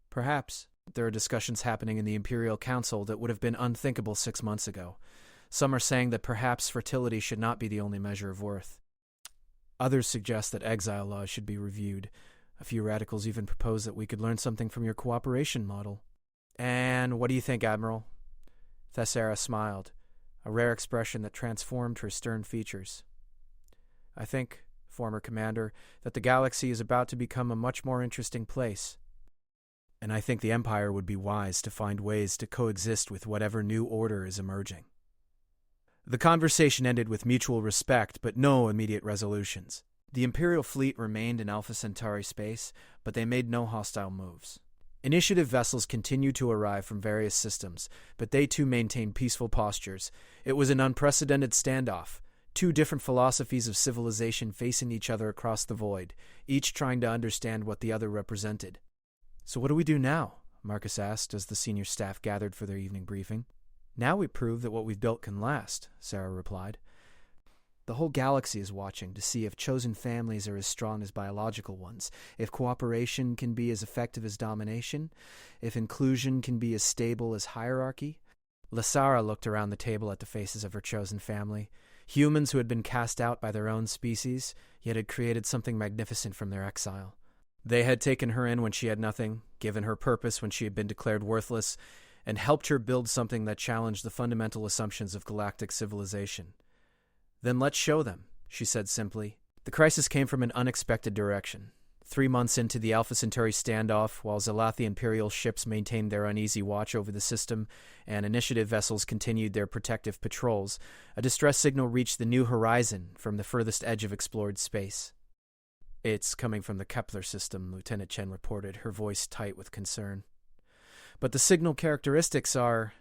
S1: Perhaps. There are discussions happening in the Imperial Council that would have been unthinkable 6 months ago. Some are saying that perhaps fertility should not be the only measure of worth. Others suggest that exile laws should be reviewed. A few radicals even propose that we could learn something from your cooperation model." "And what do you think, Admiral?" Thessara smiled. a rare expression that transformed her stern features. "I think, former commander, that the galaxy is about to become a much more interesting place. And I think the Empire would be wise to find ways to coexist with whatever new order is emerging." The conversation ended with mutual respect, but no immediate resolutions. The Imperial fleet remained in Alpha Centauri space, but they made no hostile moves. Initiative vessels continued to arrive from various systems, but they too maintained peaceful postures. It was an unprecedented standoff, two different philosophies of civilization facing each other across the void, each trying to understand what the other represented. "So what do we do now?" Marcus asked as the senior staff gathered for their evening briefing. "Now we prove that what we've built can last," Sarah replied. "The whole galaxy is watching to see if chosen families are as strong as biological ones, if cooperation can be as effective as domination, if inclusion can be as stable as hierarchy." Lasara looked around the table at the faces of her chosen family, humans who had been cast out by their own species, yet had created something magnificent from their exile. They had taken her in when she had nothing, given her purpose when she had been declared worthless, and helped her build something that challenged the fundamental assumptions of galactic civilization. "Then let's show them," she said simply. The crisis came from an unexpected direction. 3 months into the Alpha Centauri standoff, while Zalathi Imperial ships maintained their uneasy watch over the system and initiative vessels continued their protective patrols, a distress signal reached the New Horizon from the furthest edge of explored space. "It's coming from the Kepler system," Lieutenant Chen reported, her voice tight with concern. "But the signal characteristics are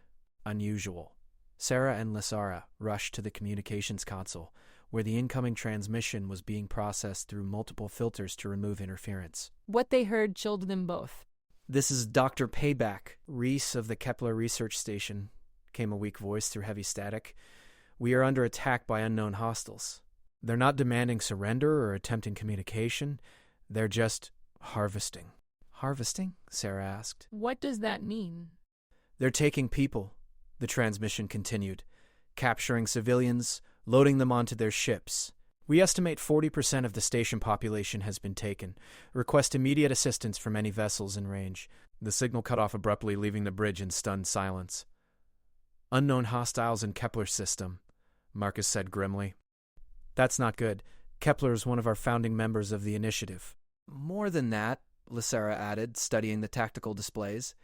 S1: unusual." Sarah and Lasara rushed to the communications console, where the incoming transmission was being processed through multiple filters to remove interference.
S2: What they heard chilled them both.
S1: "This is Dr. Payback, Reese of the Kepler Research Station," came a weak voice through heavy static. "We are under attack by unknown hostiles. They're not demanding surrender or attempting communication. They're just harvesting." "Harvesting?" Sarah asked.
S2: What does that mean?
S1: "They're taking people," the transmission continued, "capturing civilians, loading them onto their ships. We estimate 40% of the station population has been taken. Request immediate assistance from any vessels in range." The signal cut off abruptly, leaving the bridge in stunned silence. "Unknown hostiles in Kepler's system," Marcus said grimly. "That's not good. Kepler is one of our founding members of the initiative." "More than that," Lasara added, studying the tactical displays.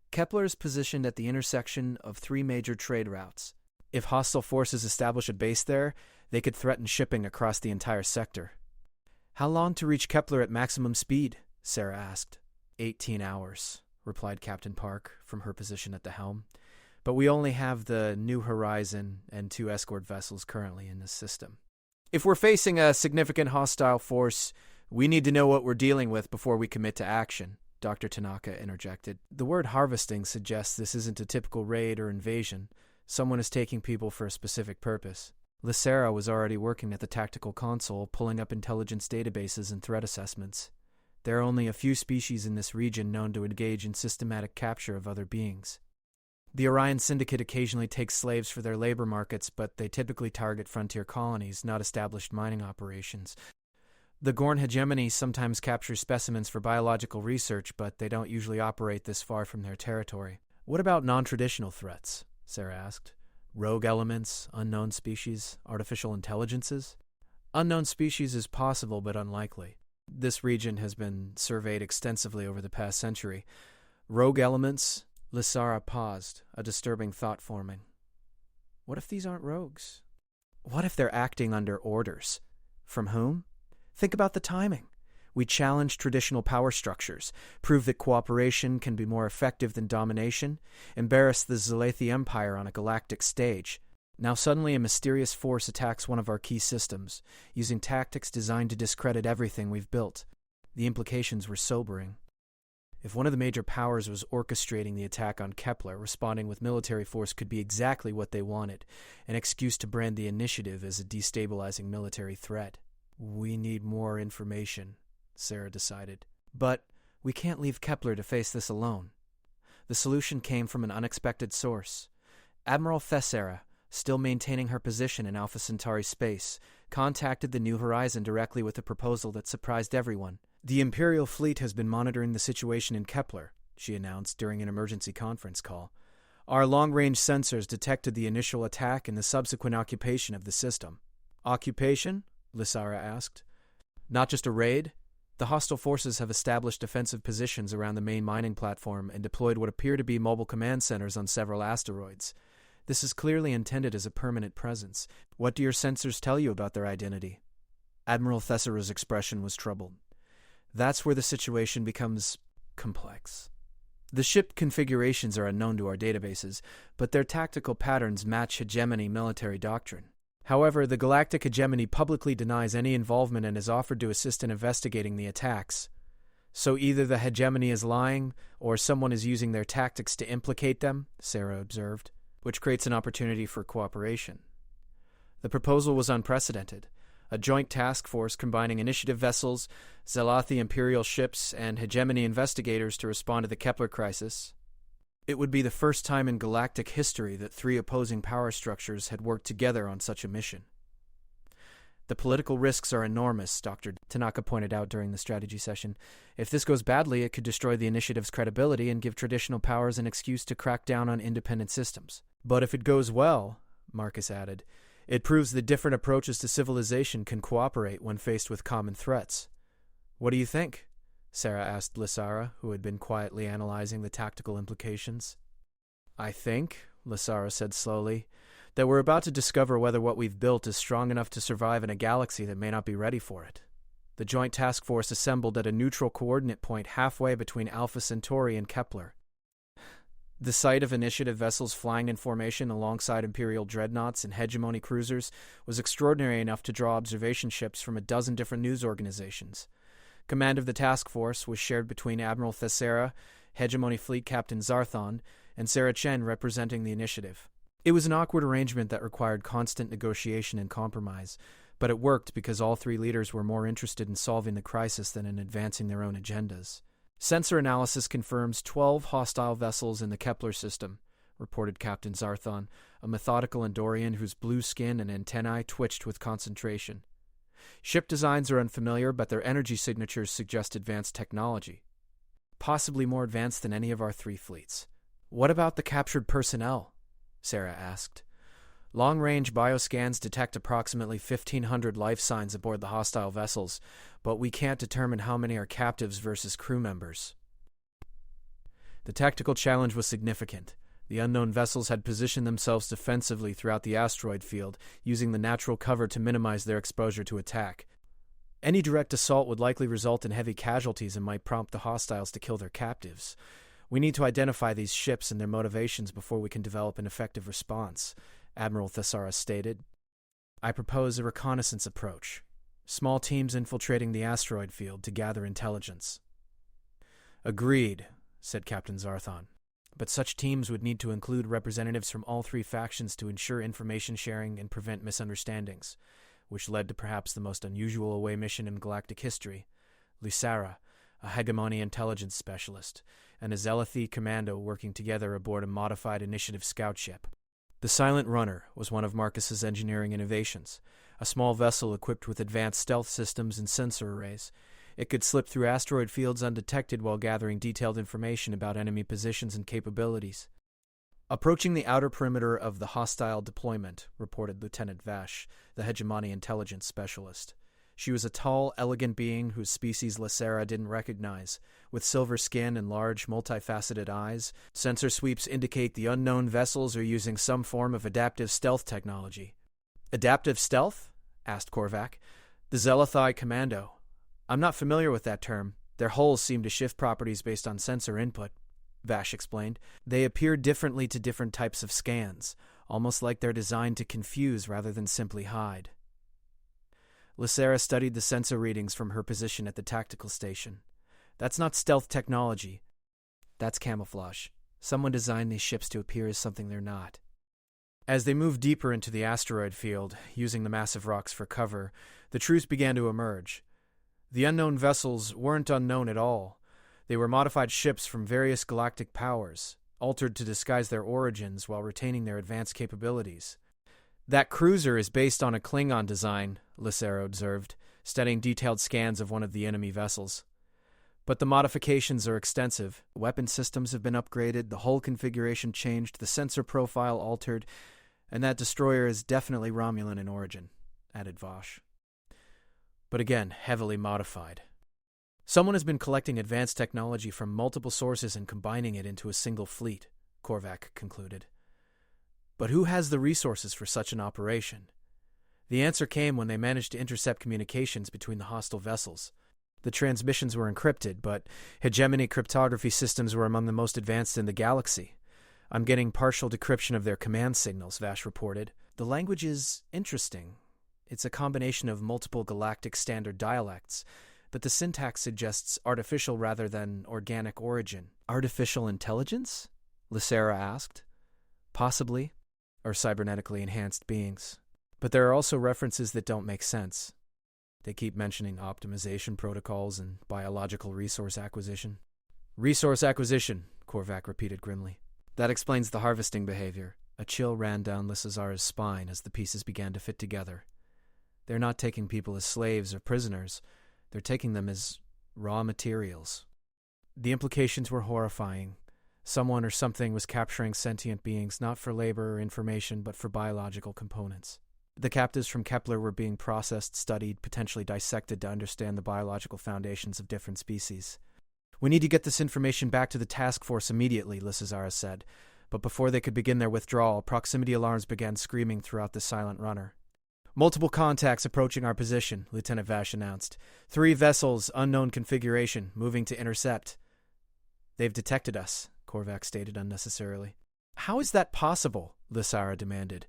S1: "Kepler is positioned at the intersection of 3 major trade routes. If hostile forces establish a base there, they could threaten shipping across the entire sector." "How long to reach Kepler at maximum speed?" Sarah asked. 18 hours, replied Captain Park from her position at the helm. "But we only have the New Horizon and 2 escort vessels currently in this system. If we're facing a significant hostile force, we need to know what we're dealing with before we commit to action," Dr. Tanaka interjected. "The word harvesting suggests this isn't a typical raid or invasion. Someone is taking people for a specific purpose." Lasara was already working at the tactical console, pulling up intelligence databases and threat assessments. There are only a few species in this region known to engage in systematic capture of other beings. The Orion Syndicate occasionally takes slaves for their labor markets, but they typically target frontier colonies, not established mining operations. The Gorn hegemony sometimes captures specimens for biological research, but they don't usually operate this far from their territory. "What about non-traditional threats?" Sarah asked. "Rogue elements, unknown species, artificial intelligences?" "Unknown species is possible, but unlikely. This region has been surveyed extensively over the past century. Rogue elements..." Lasara paused, a disturbing thought forming. "What if these aren't rogues? What if they're acting under orders? From whom? Think about the timing. We challenge traditional power structures, prove that cooperation can be more effective than domination, embarrass the Zalathi Empire on a galactic stage. Now suddenly a mysterious force attacks one of our key systems, using tactics designed to discredit everything we've built. The implications were sobering. If one of the major powers was orchestrating the attack on Kepler, responding with military force could be exactly what they wanted, an excuse to brand the initiative as a destabilizing military threat. "We need more information," Sarah decided. "But we can't leave Kepler to face this alone." The solution came from an unexpected source. Admiral Thessera, still maintaining her position in Alpha Centauri space, contacted the New Horizon directly with a proposal that surprised everyone. "The Imperial fleet has been monitoring the situation in Kepler," she announced during an emergency conference call. Our long-range sensors detected the initial attack and the subsequent occupation of the system. Occupation? Lysara asked. Not just a raid? The hostile forces have established defensive positions around the main mining platform and deployed what appear to be mobile command centers on several asteroids. This is clearly intended as a permanent presence. What do your sensors tell you about their identity? Admiral Thessera's expression was troubled. That's where the situation becomes complex. The ship configurations are unknown to our databases, but their tactical patterns match hegemony military doctrine. However, the Galactic hegemony publicly denies any involvement and has offered to assist in investigating the attacks. So either the hegemony is lying, or someone is using their tactics to implicate them, Sarah observed, which creates an opportunity for cooperation. The proposal was unprecedented. A joint task force combining initiative vessels, Zelathi Imperial ships, and hegemony investigators to respond to the Kepler crisis. It would be the first time in galactic history that three opposing power structures had worked together on such a mission. The political risks are enormous, Dr. Tanaka pointed out during the strategy session. If this goes badly, it could destroy the initiative's credibility and give traditional powers an excuse to crack down on independent systems. But if it goes well, Marcus added, it proves that different approaches to civilization can cooperate when faced with common threats. What do you think? Sarah asked Lysara, who had been quietly analyzing the tactical implications. I think, Lysara said slowly, that we're about to discover whether what we've built is strong enough to survive in a galaxy that may not be ready for it. The joint task force assembled at a neutral coordinate point halfway between Alpha Centauri and Kepler. The sight of initiative vessels flying in formation alongside Imperial dreadnoughts and hegemony cruisers was extraordinary enough to draw observation ships from a dozen different news organizations. Command of the task force was shared between Admiral Thessera, Hegemony Fleet Captain Zarthon, and Sarah Chen representing the initiative. It was an awkward arrangement that required constant negotiation and compromise, but it worked because all three leaders were more interested in solving the crisis than in advancing their own agendas. Sensor analysis confirms 12 hostile vessels in the Kepler system, reported Captain Zarthon, a methodical Andorian whose blue skin and antennae twitched with concentration. Ship designs are unfamiliar, but their energy signatures suggest advanced technology, possibly more advanced than any of our three fleets. What about the captured personnel? Sarah asked. Long-range bioscans detect approximately 1,500 life signs aboard the hostile vessels, but we can't determine how many are captives versus crew members. The tactical challenge was significant. The unknown vessels had positioned themselves defensively throughout the asteroid field, using the natural cover to minimize their exposure to attack. Any direct assault would likely result in heavy casualties and might prompt the hostiles to kill their captives. We need to identify these ships and their motivations before we can develop an effective response, Admiral Thessera stated. I propose a reconnaissance approach. Small teams infiltrating the asteroid field to gather intelligence. Agreed, said Captain Zarthon. But such teams would need to include representatives from all three factions to ensure information sharing and prevent misunderstandings, which led to perhaps the most unusual away mission in galactic history. Lysara, a hegemony intelligence specialist, and a Zelathi commando working together aboard a modified initiative scout ship. The Silent Runner was one of Marcus's engineering innovations, a small vessel equipped with advanced stealth systems and sensor arrays. It could slip through asteroid fields undetected while gathering detailed information about enemy positions and capabilities. Approaching the outer perimeter of the hostile deployment, reported Lieutenant Vash, the hegemony intelligence specialist. She was a tall, elegant being whose species Lysara didn't recognize. With silver skin and large, multifaceted eyes, sensor sweeps indicate the unknown vessels are using some form of adaptive stealth technology. Adaptive stealth? Asked Korvac. The Zelathi Commando. I'm not familiar with that term. Their hulls seem to shift properties based on sensor input, Vash explained. They appear differently to different types of scans, almost like they're designed to confuse rather than simply hide. Lysara studied the sensor readings from her position at the tactical station. That's not stealth technology. That's camouflage. Someone designed these ships to appear as something they're not. As they moved deeper into the asteroid field, using the massive rocks for cover, the truth began to emerge. The unknown vessels weren't unknown at all. They were modified ships from various galactic powers, altered to disguise their origins while retaining their advanced capabilities. That cruiser is based on a Klingon design, Lysara observed, studying detailed scans of one of the enemy vessels. But the modifications are extensive. Weapon systems have been upgraded, the hull configuration changed, the sensor profile altered, and that destroyer is definitely Romulan in origin, added Vosh. But again, heavily modified. Someone has been collecting advanced technology from multiple sources and combining it into a single fleet, Korvac concluded. But who has the resources for such an operation? The answer came when they managed to intercept communications between the hostile vessels. The transmissions were encrypted, but hegemony cryptography systems were among the most advanced in the galaxy. I'm getting partial decryption of their command signals, Vash reported. The language is interesting. It's a combination of multiple galactic standard dialects, but the syntax suggests artificial rather than organic origin. Artificial intelligence? Lysera asked. Possibly, or cybernetically enhanced beings. But there are also references that don't make sense. They keep mentioning optimization protocols and biological resource acquisition. Resource acquisition, Korvac repeated grimly. That explains the harvesting behavior. A chill ran down Lysara's spine as the pieces began to fit together. They're not taking people as slaves or prisoners. They're taking them as raw materials. The implications were horrifying. Someone or something was capturing sentient beings not for labor or information, but for biological components. The captives from Kepler were being processed, studied, potentially dissected to understand the biological foundations of different species. We need to get this information back to the task force immediately, Lysara said. But before they could begin their withdrawal, proximity alarms began screaming throughout the silent runner. Multiple contacts approaching our position, Lieutenant Vash announced. 3 vessels, unknown configuration, moving to intercept. They've detected us, Korvac stated unnecessarily. How is that possible? Lysara demanded.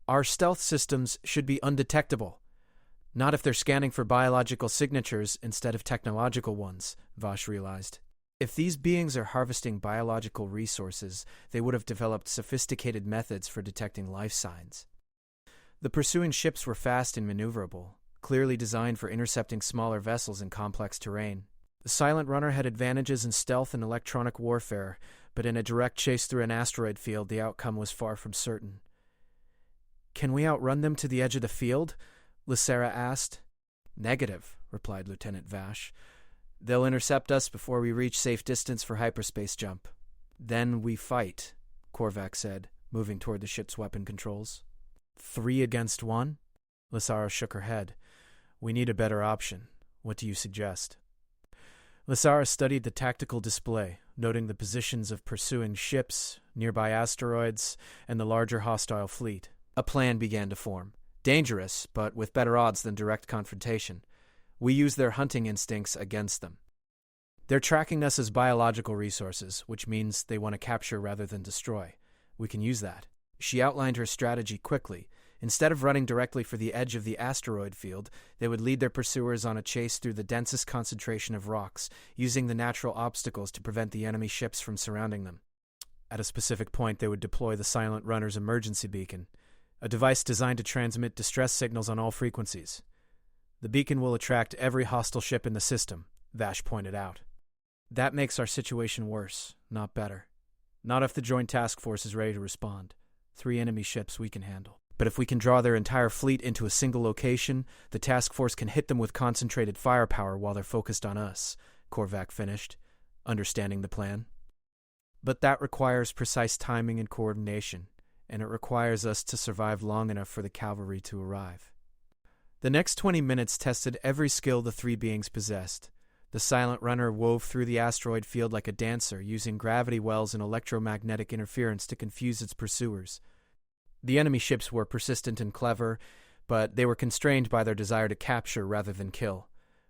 S1: Our stealth systems should be undetectable. Not if they're scanning for biological signatures instead of technological ones, Vash realized. If these beings are harvesting biological resources, they would have developed sophisticated methods for detecting life signs. The pursuing ships were fast and maneuverable, clearly designed for intercepting smaller vessels in complex terrain. The Silent Runner had advantages in stealth and electronic warfare, but in a direct chase through an asteroid field, the outcome was far from certain. Can we outrun them to the edge of the field? Lysera asked. Negative, replied Lieutenant Vash. They'll intercept us before we reach safe distance for hyperspace jump. Then we fight, Korvac said, moving toward the ship's weapon controls. 3 against 1? Lysara shook her head. We need a better option. What do you suggest? Lysara studied the tactical display, noting the positions of pursuing ships, nearby asteroids, and the larger hostile fleet. A plan began to form. Dangerous, but with better odds than direct confrontation. We use their hunting instincts against them. They're tracking us as biological resources, which means they want to capture rather than destroy. We can use that. She outlined her strategy quickly. Instead of running directly for the edge of the asteroid field, they would lead their pursuers on a chase through the densest concentration of rocks, using the natural obstacles to prevent the enemy ships from surrounding them. At a specific point, they would deploy the Silent Runner's emergency beacon, a device designed to transmit distress signals on all frequencies. The beacon will attract every hostile ship in the system, Vash pointed out. That makes our situation worse, not better. Not if the Joint Task Force is ready to respond. 3 enemy ships we can handle. But if we can draw their entire fleet into a single location, the task force can hit them with concentrated firepower while they're focused on us, Korvac finished, understanding the plan. But that requires precise timing and coordination, and it requires us to survive long enough for the cavalry to arrive. The next 20 minutes tested every skill the 3 beings possessed. The Silent Runner wove through the asteroid field like a dancer, using gravity wells and electromagnetic interference to confuse its pursuers. The enemy ships were persistent and clever, but they were constrained by their desire to capture rather than kill.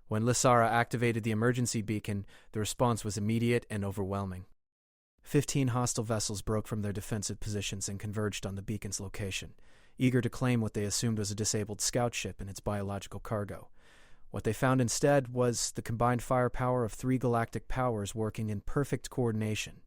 S1: When Lysara activated the emergency beacon, the response was immediate and overwhelming. 15 hostile vessels broke from their defensive positions and converged on the beacon's location, eager to claim what they assumed was a disabled scout ship and its biological cargo. What they found instead was the combined firepower of 3 galactic powers working in perfect coordination.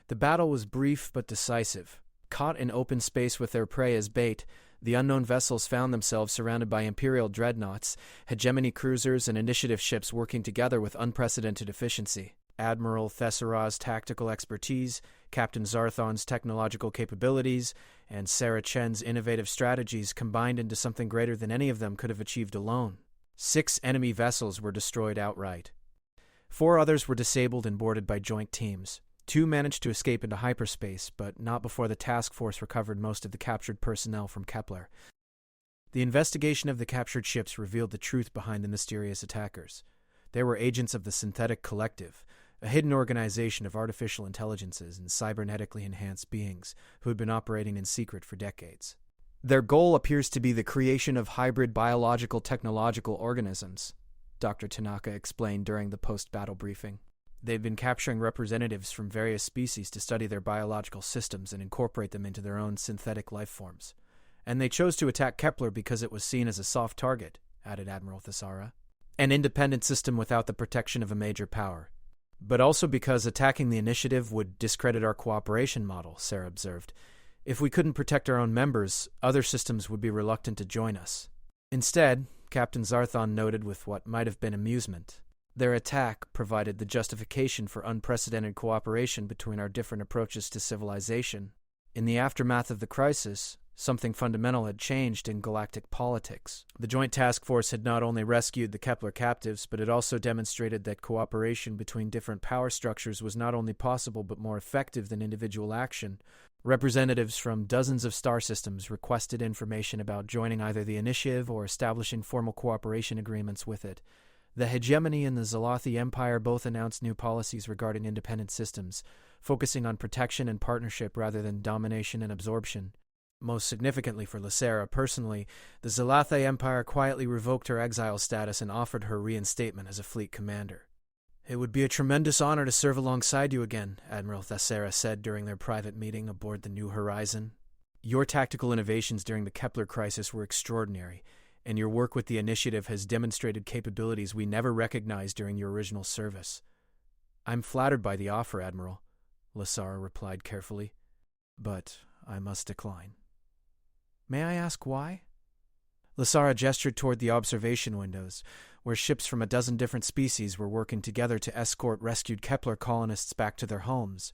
S1: The battle was brief but decisive. Caught in open space with their prey as bait, the unknown vessels found themselves surrounded by Imperial dreadnoughts, hegemony cruisers, and initiative ships working together with unprecedented efficiency. Admiral Thessera's tactical expertise, Captain Zarthon's technological capabilities, and Sarah Chen's innovative strategies combined into something greater than any of them could have achieved alone. 6 enemy vessels were destroyed outright. 4 others were disabled and boarded by joint teams. 2 managed to escape into hyperspace, but not before the task force recovered most of the captured personnel from Kepler. The investigation of the captured ships revealed the truth behind the mysterious attackers. They were agents of the Synthetic Collective, a hidden organization of artificial intelligences and cybernetically enhanced beings who had been operating in secret for decades. Their goal appears to be the creation of hybrid biological technological organisms, Dr. Tanaka explained during the post-battle briefing. They've been capturing representatives from various species to study their biological systems and incorporate them into their own synthetic life forms. And they chose to attack Kepler because it was seen as a soft target, added Admiral Thesara. An independent system without the protection of a major power. But also because attacking the initiative would discredit our cooperation model, Sarah observed. If we couldn't protect our own members, other systems would be reluctant to join us. Instead, Captain Zarthon noted with what might have been amusement, their attack provided the justification for unprecedented cooperation between our different approaches to civilization. In the aftermath of the crisis, something fundamental had changed in galactic politics. The Joint Task Force had not only rescued the Kepler captives, but it also demonstrated that cooperation between different power structures was not only possible but more effective than individual action. Representatives from dozens of star systems requested information about joining either the initiative or establishing formal cooperation agreements with it. The hegemony and the Zalathi Empire both announced new policies regarding independent systems, focusing on protection and partnership rather than domination and absorption. Most significantly for Lysera personally, the Zalathi Empire quietly revoked her exile status and offered her reinstatement as a fleet commander. "It would be a tremendous honor to serve alongside you again," Admiral Thesara said during their private meeting aboard the New Horizon. "Your tactical innovations during the Kepler crisis were extraordinary, and your work with the initiative has demonstrated capabilities we never recognized during your original service." "I'm flattered by the offer, Admiral," Lysara replied carefully, "but I must decline." "May I ask why?" Lysara gestured toward the observation windows, where ships from a dozen different species were working together to escort rescued Kepler colonists back to their homes.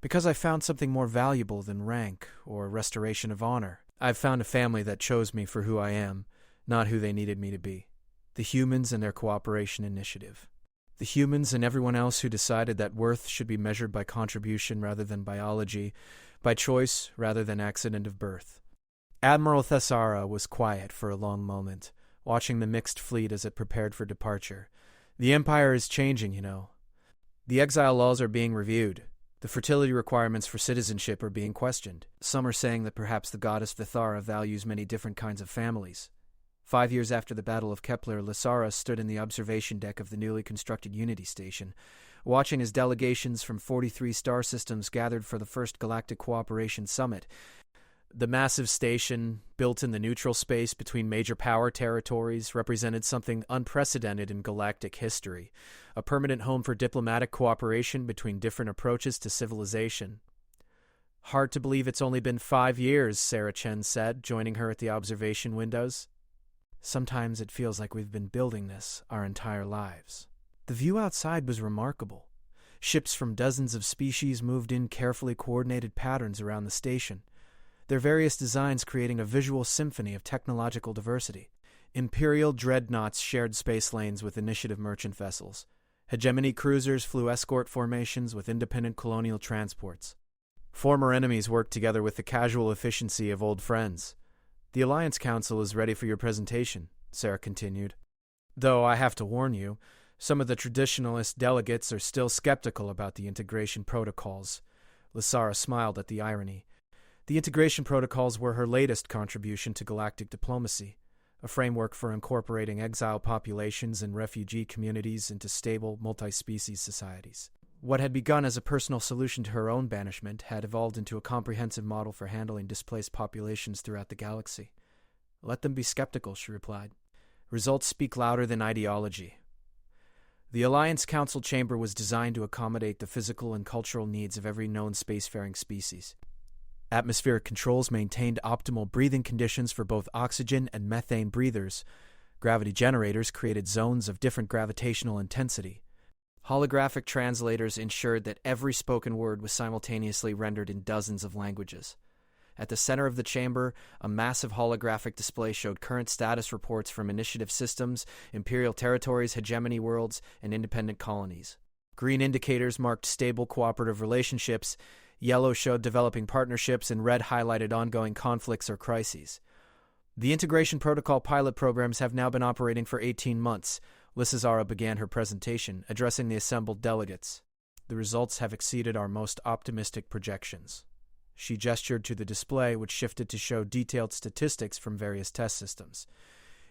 S1: "Because I found something more valuable than rank or restoration of honor. I've found a family that chose me for who I am, not who they needed me to be. The humans and their cooperation initiative. The humans and everyone else who decided that worth should be measured by contribution rather than biology, by choice rather than accident of birth." Admiral Thesara was quiet for a long moment, watching the mixed fleet as it prepared for departure. "The Empire is changing, you know. The exile laws are being reviewed. The fertility requirements for citizenship are being questioned. Some are saying that perhaps the goddess Thethara values many different kinds of families." 5 years after the Battle of Kepler, Lysara stood in the observation deck of the newly constructed Unity Station, watching as delegations from 43 star systems gathered for the first Galactic Cooperation Summit. The massive station, built in the neutral space between major power territories, represented something unprecedented in galactic history, a permanent home for diplomatic cooperation between different approaches to civilization. "Hard to believe it's only been 5 years, Sarah Chen said, joining her at the observation windows. "Sometimes it feels like we've been building this our entire lives." The view outside was remarkable. Ships from dozens of species moved in carefully coordinated patterns around the station, their various designs creating a visual symphony of technological diversity. Imperial dreadnoughts shared space lanes with initiative merchant vessels. Hegemony cruisers flew escort formations with independent colonial transports. Former enemies worked together with the casual efficiency of old friends. "The Alliance Council is ready for your presentation," Sarah continued. "Though I have to warn you, some of the traditionalist delegates are still skeptical about the integration protocols." Lysara smiled at the irony. The integration protocols were her latest contribution to galactic diplomacy, a framework for incorporating exile populations and refugee communities into stable, multi-species societies. What had begun as a personal solution to her own banishment had evolved into a comprehensive model for handling displaced populations throughout the galaxy. "Let them be skeptical," she replied. "Results speak louder than ideology." The Alliance Council chamber was designed to accommodate the physical and cultural needs of every known spacefaring species. Atmospheric controls maintained optimal breathing conditions for both oxygen and methane breathers. Gravity generators created zones of different gravitational intensity. Holographic translators ensured that every spoken word was simultaneously rendered in dozens of languages. At the center of the chamber, a massive holographic display showed current status reports from initiative systems, imperial territories, hegemony worlds, and independent colonies. Green indicators marked stable cooperative relationships, yellow showed developing partnerships, and red highlighted ongoing conflicts or crises. The Integration Protocol pilot programs have now been operating for 18 months. Lisazara began her presentation, addressing the assembled delegates. The results have exceeded our most optimistic projections. She gestured to the display, which shifted to show detailed statistics from various test systems.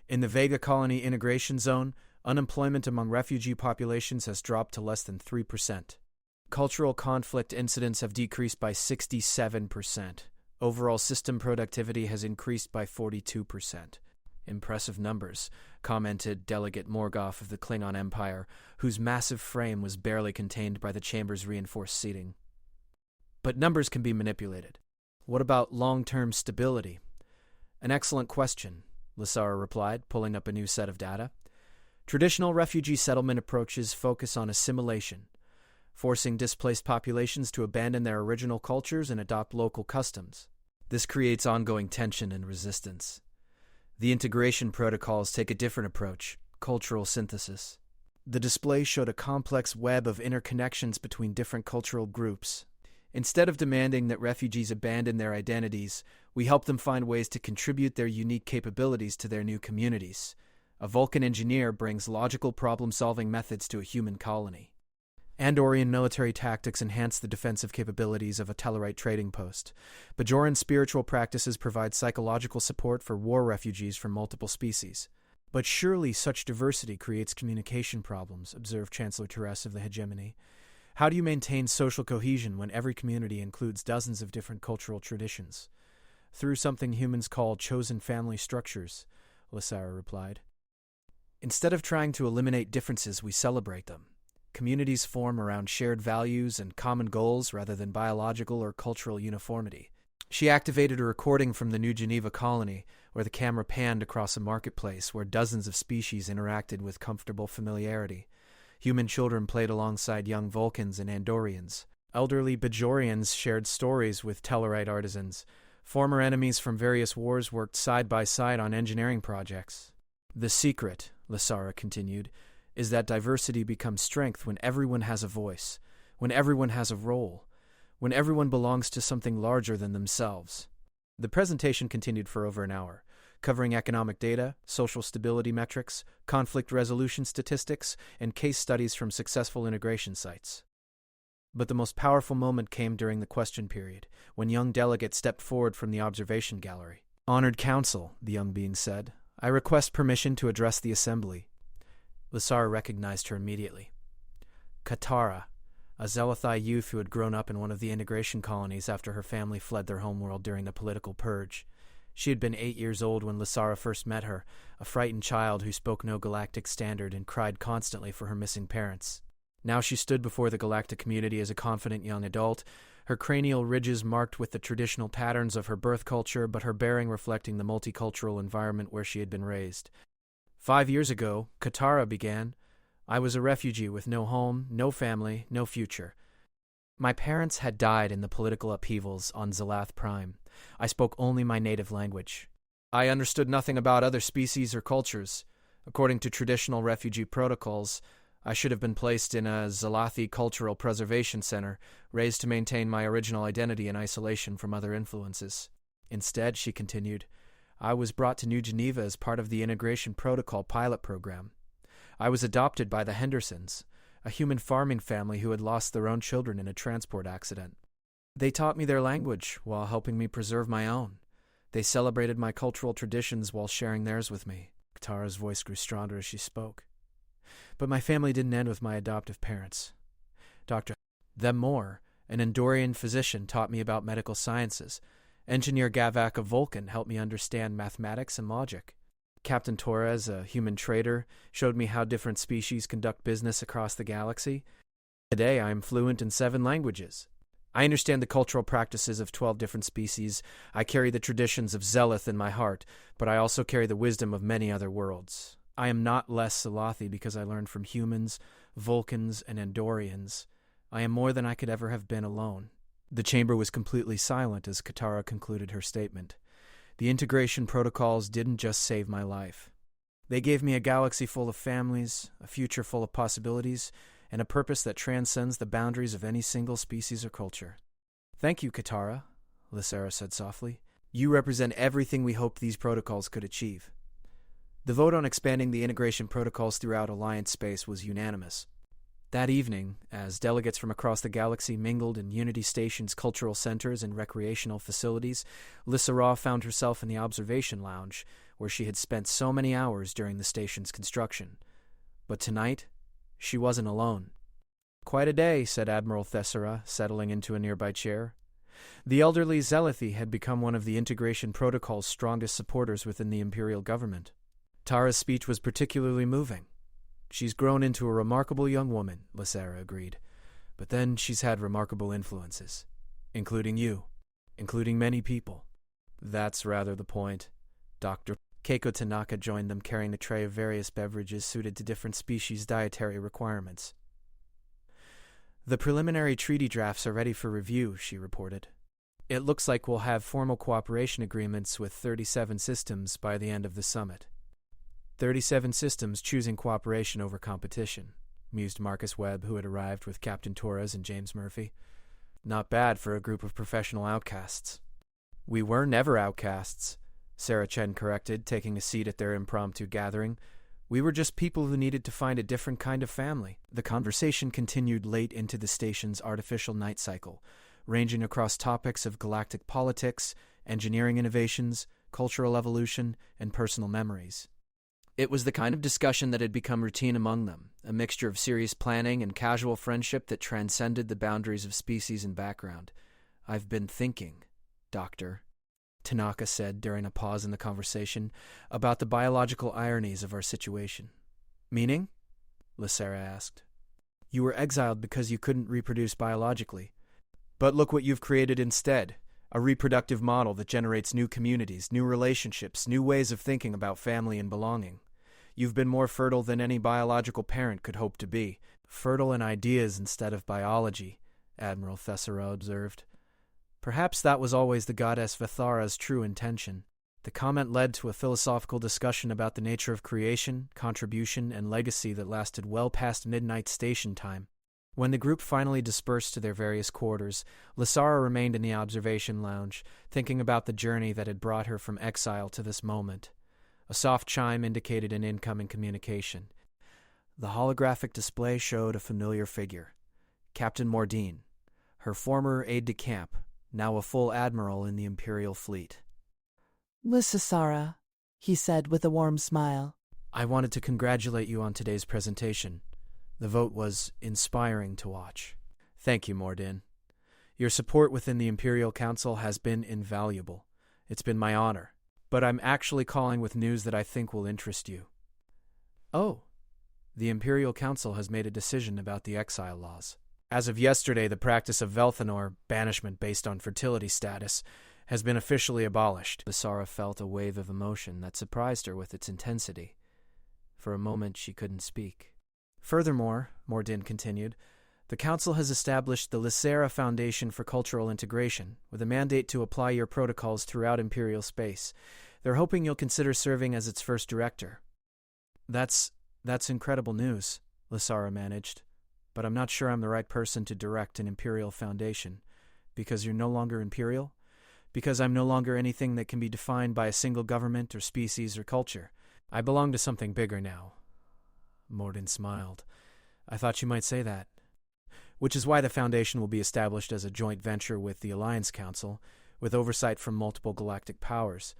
S1: In the Vega Colony Integration Zone, unemployment among refugee populations has dropped to less than 3%. Cultural conflict incidents have decreased by 67%. Overall system productivity has increased by 42%. Impressive numbers, commented Delegate Morgoth of the Klingon Empire, whose massive frame was barely contained by the chamber's reinforced seating. But numbers can be manipulated. What about long-term stability? An excellent question, Lisara replied, pulling up a new set of data. Traditional refugee settlement approaches focus on assimilation, forcing displaced populations to abandon their original cultures and adopt local customs. This creates ongoing tension and resistance. The integration protocols take a different approach, cultural synthesis. The display showed a complex web of interconnections between different cultural groups. Instead of demanding that refugees abandon their identities, we help them find ways to contribute their unique capabilities to their new communities. A Vulcan engineer brings logical problem-solving methods to a human colony. Andorian military tactics enhance the defensive capabilities of a Tellarite trading post. Bajoran spiritual practices provide psychological support for war refugees from multiple species. But surely such diversity creates communication problems, observed Chancellor Terese of the Hegemony. How do you maintain social cohesion when every community includes dozens of different cultural traditions? Through something humans call chosen family structures, Lisara replied. Instead of trying to eliminate differences, we celebrate them. Communities form around shared values and common goals rather than biological or cultural uniformity. She activated a recording from the New Geneva colony, where the camera panned across a marketplace where dozens of species interacted with comfortable familiarity. Human children played alongside young Vulcans and Andorians. Elderly Bajorians shared stories with Tellarite artisans. Former enemies from various wars worked side by side on engineering projects. The secret, Lisara continued, is that diversity becomes strength when everyone has a voice, when everyone has a role, when everyone belongs to something larger than themselves. The presentation continued for over an hour, covering economic data, social stability metrics, conflict resolution statistics, and case studies from successful integration sites. But the most powerful moment came during the question period, when young delegates stepped forward from the observation gallery. "Honored Council," the young being said, "I request permission to address the assembly." Lisara recognized her immediately. Katara, a Zelathai youth who had grown up in one of the integration colonies after her family fled their homeworld during the political purge. She had been 8 years old when Lisara first met her, a frightened child who spoke no galactic standard and cried constantly for her missing parents. Now she stood before the galactic community as a confident young adult, her cranial ridges marked with the traditional patterns of her birth culture, but her bearing reflecting the multicultural environment where she had been raised. 5 years ago, Katara began, I was a refugee with no home, no family, no future. My parents had died in the political upheavals on Zalath Prime. I spoke only my native language. I understood nothing about other species or cultures. According to traditional refugee protocols, I should have been placed in a Zalathi Cultural Preservation Center, raised to maintain my original identity in isolation from other influences. Instead, she continued, I was brought to New Geneva as part of the Integration Protocol pilot program. I was adopted by the Hendersons, a human farming family who had lost their own children in a transport accident. They taught me their language while helping me preserve my own. They celebrated my cultural traditions while sharing theirs with me. Katara's voice grew stronger as she spoke. But my family didn't end with my adoptive parents. Dr. Them Moore, an Andorian physician, taught me about medical sciences. Engineer Gavak, a Vulcan, helped me understand mathematics and logic. Captain Torres, a human trader, showed me how different species conduct business across the galaxy. Today I am fluent in 7 languages. I understand the cultural practices of 12 different species. I carry the traditions of Zeleth in my heart, but I also carry the wisdom of many other worlds. I am not less Zalathi because I learned from humans, Vulcans, and Andorians. I am more than I could ever have been alone. The chamber was completely silent as Katara concluded her statement. The integration protocols didn't just save my life. They gave me a galaxy full of families, a future full of possibilities, and a purpose that transcends the boundaries of any single species or culture. Thank you, Katara, Lysera said softly. You represent everything we hoped these protocols could achieve. The vote on expanding the integration protocols throughout Alliance space was unanimous. That evening, as delegates from across the galaxy mingled in Unity Station's cultural centers and recreational facilities, Lysera found herself in the observation lounge, where she had spent so many hours during the station's construction. But tonight, she wasn't alone. Quite a day, said Admiral Thessera, settling into a nearby chair. The elderly Zealothi had become one of the integration protocol's strongest supporters within the Imperial government. Tara's speech was particularly moving. She's grown into a remarkable young woman, Lysera agreed. But then she's had remarkable influences. Including you. Including many people. That's rather the point. Dr. Keiko Tanaka joined them carrying a tray of various beverages suited to different species' dietary requirements. The preliminary treaty drafts are ready for review, she reported. It looks like we'll have formal cooperation agreements with 37 systems by the end of the summit. 37 systems choosing cooperation over competition, mused Marcus Webb, who had arrived with Captain Torres and James Murphy. Not bad for a group of professional outcasts. We were never outcasts, Sarah Chen corrected, taking a seat at their impromptu gathering. We were just people who needed to find a different kind of family. The conversation continued late into the station's artificial night cycle, ranging across topics of galactic politics, engineering innovations, cultural evolution, and personal memories. It was the kind of discussion that had become routine among them, a mixture of serious planning and casual friendship that transcended the boundaries of species and background. I've been thinking, Doctor, Tanaka said during a pause in the conversation, about the biological ironies of our situation. Meaning? Lysera asked. You were exiled because you couldn't reproduce biologically. But look what you've created instead. A reproductive model that generates new communities, new relationships, new ways of thinking about family and belonging. You've been more fertile than any biological parent could hope to be. Fertile in ideas instead of biology, Admiral Thessera observed. Perhaps that was always the goddess Vithara's true intention. The comment led to a philosophical discussion about the nature of creation, contribution, and legacy that lasted well past midnight station time. When the group finally dispersed to their various quarters, Lysera remained in the observation lounge, thinking about the journey that had brought her from exile to this moment. A soft chime indicated an incoming communication. The holographic display showed a familiar figure, Captain Mordine, her former aide-de-camp, now a full admiral in the Imperial fleet.
S3: Lysera, he said with a warm smile.
S1: I wanted to congratulate you on today's presentation. The vote was inspiring to watch. Thank you, Mordin. Your support within the Imperial Council has been invaluable. It's been my honor. But I'm actually calling with news that I think will interest you. Oh, the Imperial Council has made a decision about the exile laws. As of yesterday, the practice of Velthanor, banishment based on fertility status, has been officially abolished. Lysera felt a wave of emotion that surprised her with its intensity. For a moment, she couldn't speak. Furthermore, Mordin continued, the Council has established the Lysera Foundation for Cultural Integration, with a mandate to apply your protocols throughout Imperial space. They're hoping you'll consider serving as its first director. That's incredible news, Lysera managed. But I'm not sure I'm the right person to direct an Imperial Foundation. Because you're no longer Imperial? Because I'm no longer anything that can be defined by a single government or species or culture. I belong to something bigger now. Mordin smiled. I thought you might say that. Which is why the Foundation will be established as a joint venture with the Alliance Council, with oversight from multiple galactic powers.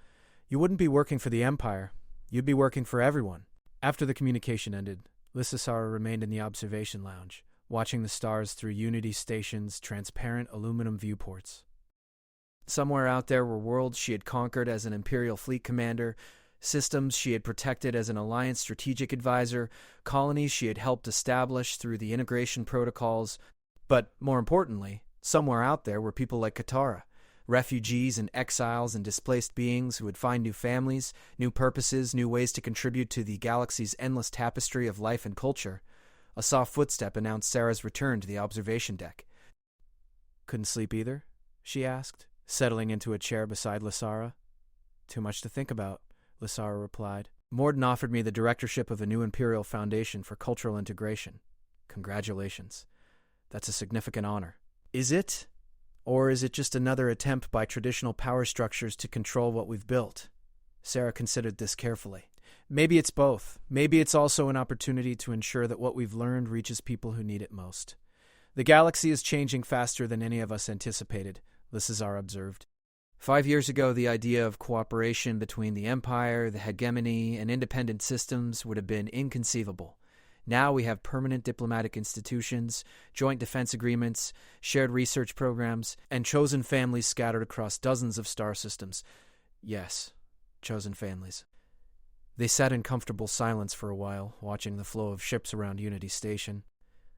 S1: You wouldn't be working for the Empire. You'd be working for everyone. After the communication ended, Lysera remained in the observation lounge, watching the stars through Unity Station's transparent aluminum viewports. Somewhere out there were worlds she had conquered as an Imperial fleet commander, systems she had protected as an Alliance strategic advisor, colonies she had helped establish through the integration protocols. But, more importantly, somewhere out there were people like Katara, refugees and exiles and displaced beings who would find new families, new purposes, new ways to contribute to the galaxy's endless tapestry of life and culture. A soft footstep announced Sarah's return to the observation deck. Couldn't sleep either? She asked, settling into a chair beside Lysara. Too much to think about, Lysara replied. Morden offered me the directorship of a new Imperial Foundation for Cultural Integration. Congratulations. That's a significant honor. Is it? Or is it just another attempt by traditional power structures to control what we've built? Sarah considered this carefully. Maybe it's both. Maybe it's also an opportunity to ensure that what we've learned reaches people who need it most. The galaxy is changing faster than any of us anticipated, Lysara observed. 5 years ago, the idea of cooperation between the Empire, the hegemony, and independent systems would have been inconceivable. Now we have permanent diplomatic institutions, joint defense agreements, shared research programs, and chosen families scattered across dozens of star systems. Yes, chosen families. They sat in comfortable silence for a while, watching the flow of ships around Unity Station.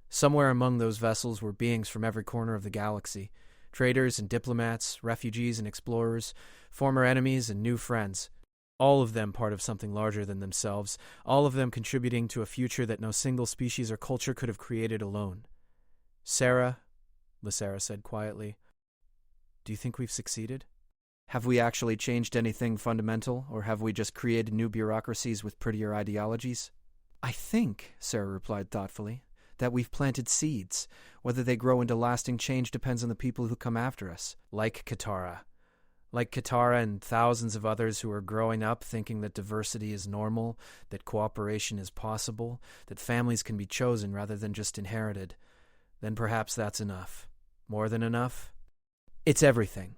S1: Somewhere among those vessels were beings from every corner of the galaxy. Traders and diplomats, refugees and explorers, former enemies and new friends. All of them part of something larger than themselves, all of them contributing to a future that no single species or culture could have created alone. Sarah, Lysara said quietly, do you think we've succeeded? Have we actually changed anything fundamental, or have we just created new bureaucracies with prettier ideologies? I think, Sarah replied thoughtfully, that we've planted seeds. Whether they grow into lasting change depends on the people who come after us, like Katara. Like Katara and thousands of others who are growing up thinking that diversity is normal, that cooperation is possible, that families can be chosen rather than just inherited. Then perhaps that's enough. More than enough? It's everything.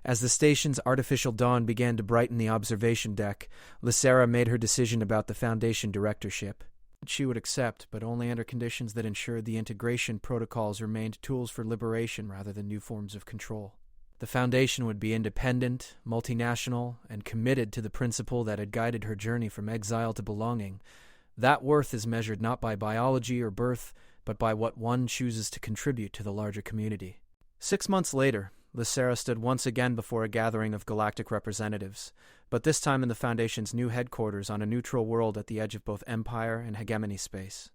S1: As the station's artificial dawn began to brighten the observation deck, Lysara made her decision about the Foundation directorship. She would accept, but only under conditions that ensured the integration protocols remained tools for liberation rather than new forms of control. The Foundation would be independent, multinational, and committed to the principle that had guided her journey from exile to belonging. That worth is measured not by biology or birth, but by what one chooses to contribute to the larger community. 6 months later, Lysara stood once again before a gathering of galactic representatives, but this time in the Foundation's new headquarters on a neutral world at the edge of both Empire and hegemony space.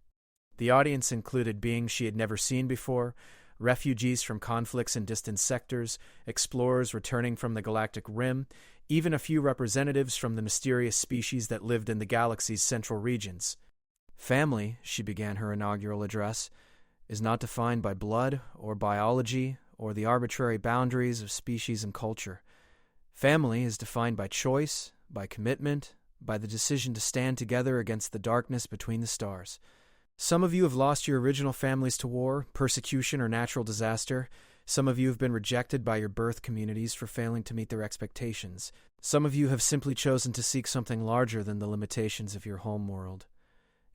S1: The audience included beings she had never seen before, refugees from conflicts in distant sectors, explorers returning from the galactic rim, even a few representatives from the mysterious species that lived in the galaxy's central regions. Family, she began her inaugural address, is not defined by blood or biology or the arbitrary boundaries of species and culture. Family is defined by choice, by commitment, by the decision to stand together against the darkness between the stars. Some of you have lost your original families to war, persecution, or natural disaster. Some of you have been rejected by your birth communities for failing to meet their expectations. Some of you have simply chosen to seek something larger than the limitations of your home world.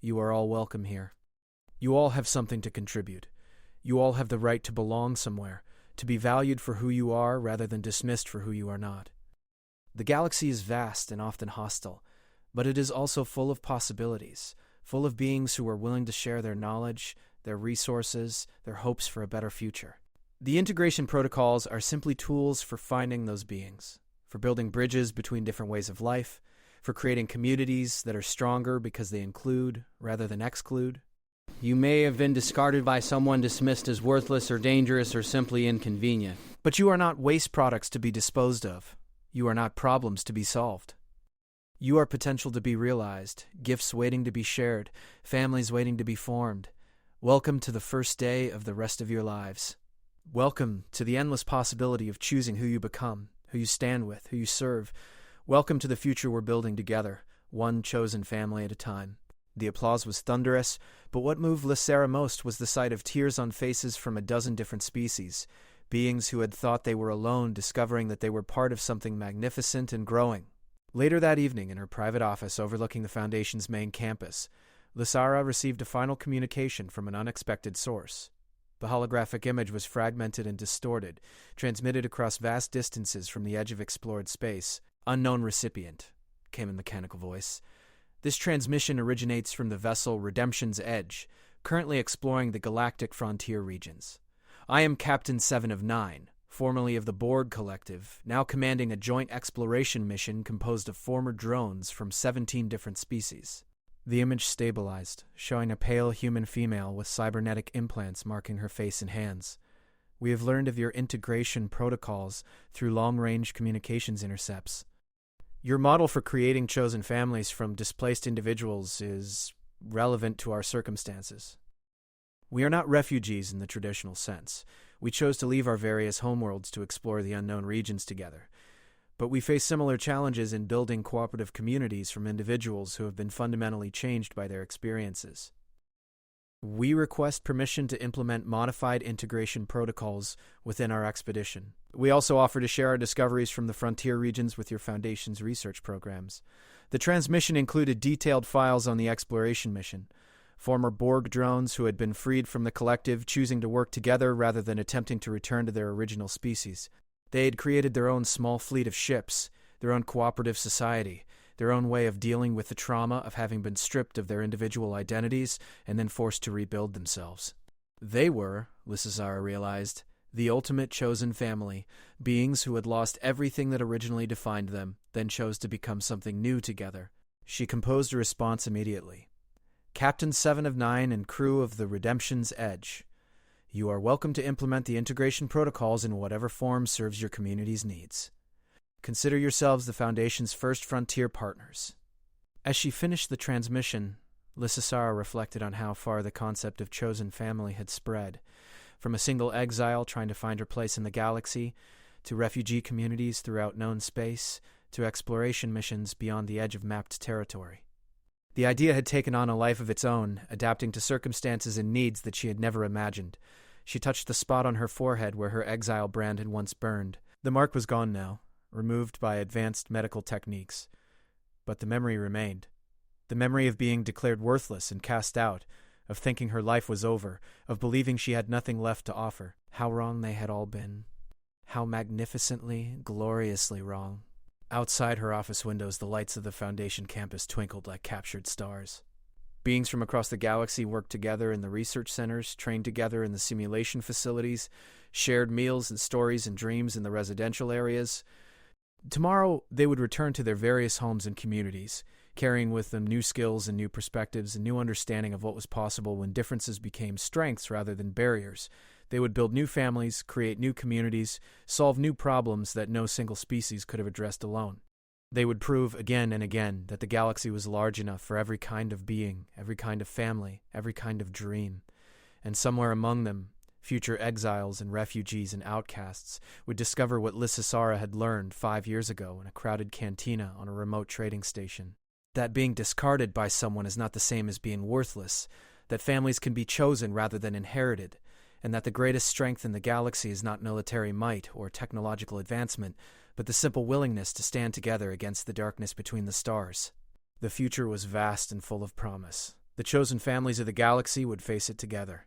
S1: You are all welcome here. You all have something to contribute. You all have the right to belong somewhere, to be valued for who you are rather than dismissed for who you are not. The galaxy is vast and often hostile, but it is also full of possibilities, full of beings who are willing to share their knowledge, their resources, their hopes for a better future. The integration protocols are simply tools for finding those beings, for building bridges between different ways of life, for creating communities that are stronger because they include rather than exclude. You may have been discarded by someone dismissed as worthless or dangerous or simply inconvenient. But you are not waste products to be disposed of. You are not problems to be solved. You are potential to be realized, gifts waiting to be shared, families waiting to be formed. Welcome to the first day of the rest of your lives. Welcome to the endless possibility of choosing who you become, who you stand with, who you serve. Welcome to the future we're building together, one chosen family at a time. The applause was thunderous, but what moved Lysara most was the sight of tears on faces from a dozen different species, beings who had thought they were alone, discovering that they were part of something magnificent and growing. Later that evening, in her private office overlooking the Foundation's main campus, Lysara received a final communication from an unexpected source. The holographic image was fragmented and distorted, transmitted across vast distances from the edge of explored space. "Unknown recipient," came a mechanical voice. This transmission originates from the vessel Redemption's Edge, currently exploring the galactic frontier regions. I am Captain 7 of 9, formerly of the Borg Collective, now commanding a joint exploration mission composed of former drones from 17 different species. The image stabilized, showing a pale human female with cybernetic implants marking her face and hands. We have learned of your integration protocols through long-range communications intercepts. Your model for creating chosen families from displaced individuals is relevant to our circumstances. We are not refugees in the traditional sense. We chose to leave our various homeworlds to explore the unknown regions together. But we face similar challenges in building cooperative communities from individuals who have been fundamentally changed by their experiences. We request permission to implement modified integration protocols within our expedition. We also offer to share our discoveries from the frontier regions with your Foundation's research programs. The transmission included detailed files on the exploration mission, former Borg drones who had been freed from the collective, choosing to work together rather than attempting to return to their original species. They had created their own small fleet of ships, their own cooperative society, their own way of dealing with the trauma of having been stripped of their individual identities and then forced to rebuild themselves. They were, Lissazara realized, the ultimate chosen family, beings who had lost everything that originally defined them, then chose to become something new together. She composed a response immediately. Captain 7 of 9 and crew of the Redemption's Edge. You are welcome to implement the integration protocols in whatever form serves your community's needs. Consider yourselves the Foundation's first frontier partners. As she finished the transmission, Lissasara reflected on how far the concept of chosen family had spread, from a single exile trying to find her place in the galaxy, to refugee communities throughout known space, to exploration missions beyond the edge of mapped territory. The idea had taken on a life of its own, adapting to circumstances and needs that she had never imagined. She touched the spot on her forehead where her exile brand had once burned. The mark was gone now, removed by advanced medical techniques. But the memory remained. The memory of being declared worthless and cast out, of thinking her life was over, of believing she had nothing left to offer. How wrong they had all been. How magnificently, gloriously wrong. Outside her office windows, the lights of the Foundation campus twinkled like captured stars. Beings from across the galaxy worked together in the research centers, trained together in the simulation facilities, shared meals and stories and dreams in the residential areas. Tomorrow, they would return to their various homes and communities, carrying with them new skills and new perspectives and new understanding of what was possible when differences became strengths rather than barriers. They would build new families, create new communities, solve new problems that no single species could have addressed alone. They would prove again and again that the galaxy was large enough for every kind of being, every kind of family, every kind of dream. And somewhere among them, future exiles and refugees and outcasts would discover what Lissasara had learned 5 years ago in a crowded cantina on a remote trading station. That being discarded by someone is not the same as being worthless, that families can be chosen rather than inherited, and that the greatest strength in the galaxy is not military might or technological advancement, but the simple willingness to stand together against the darkness between the stars. The future was vast and full of promise. The chosen families of the galaxy would face it together.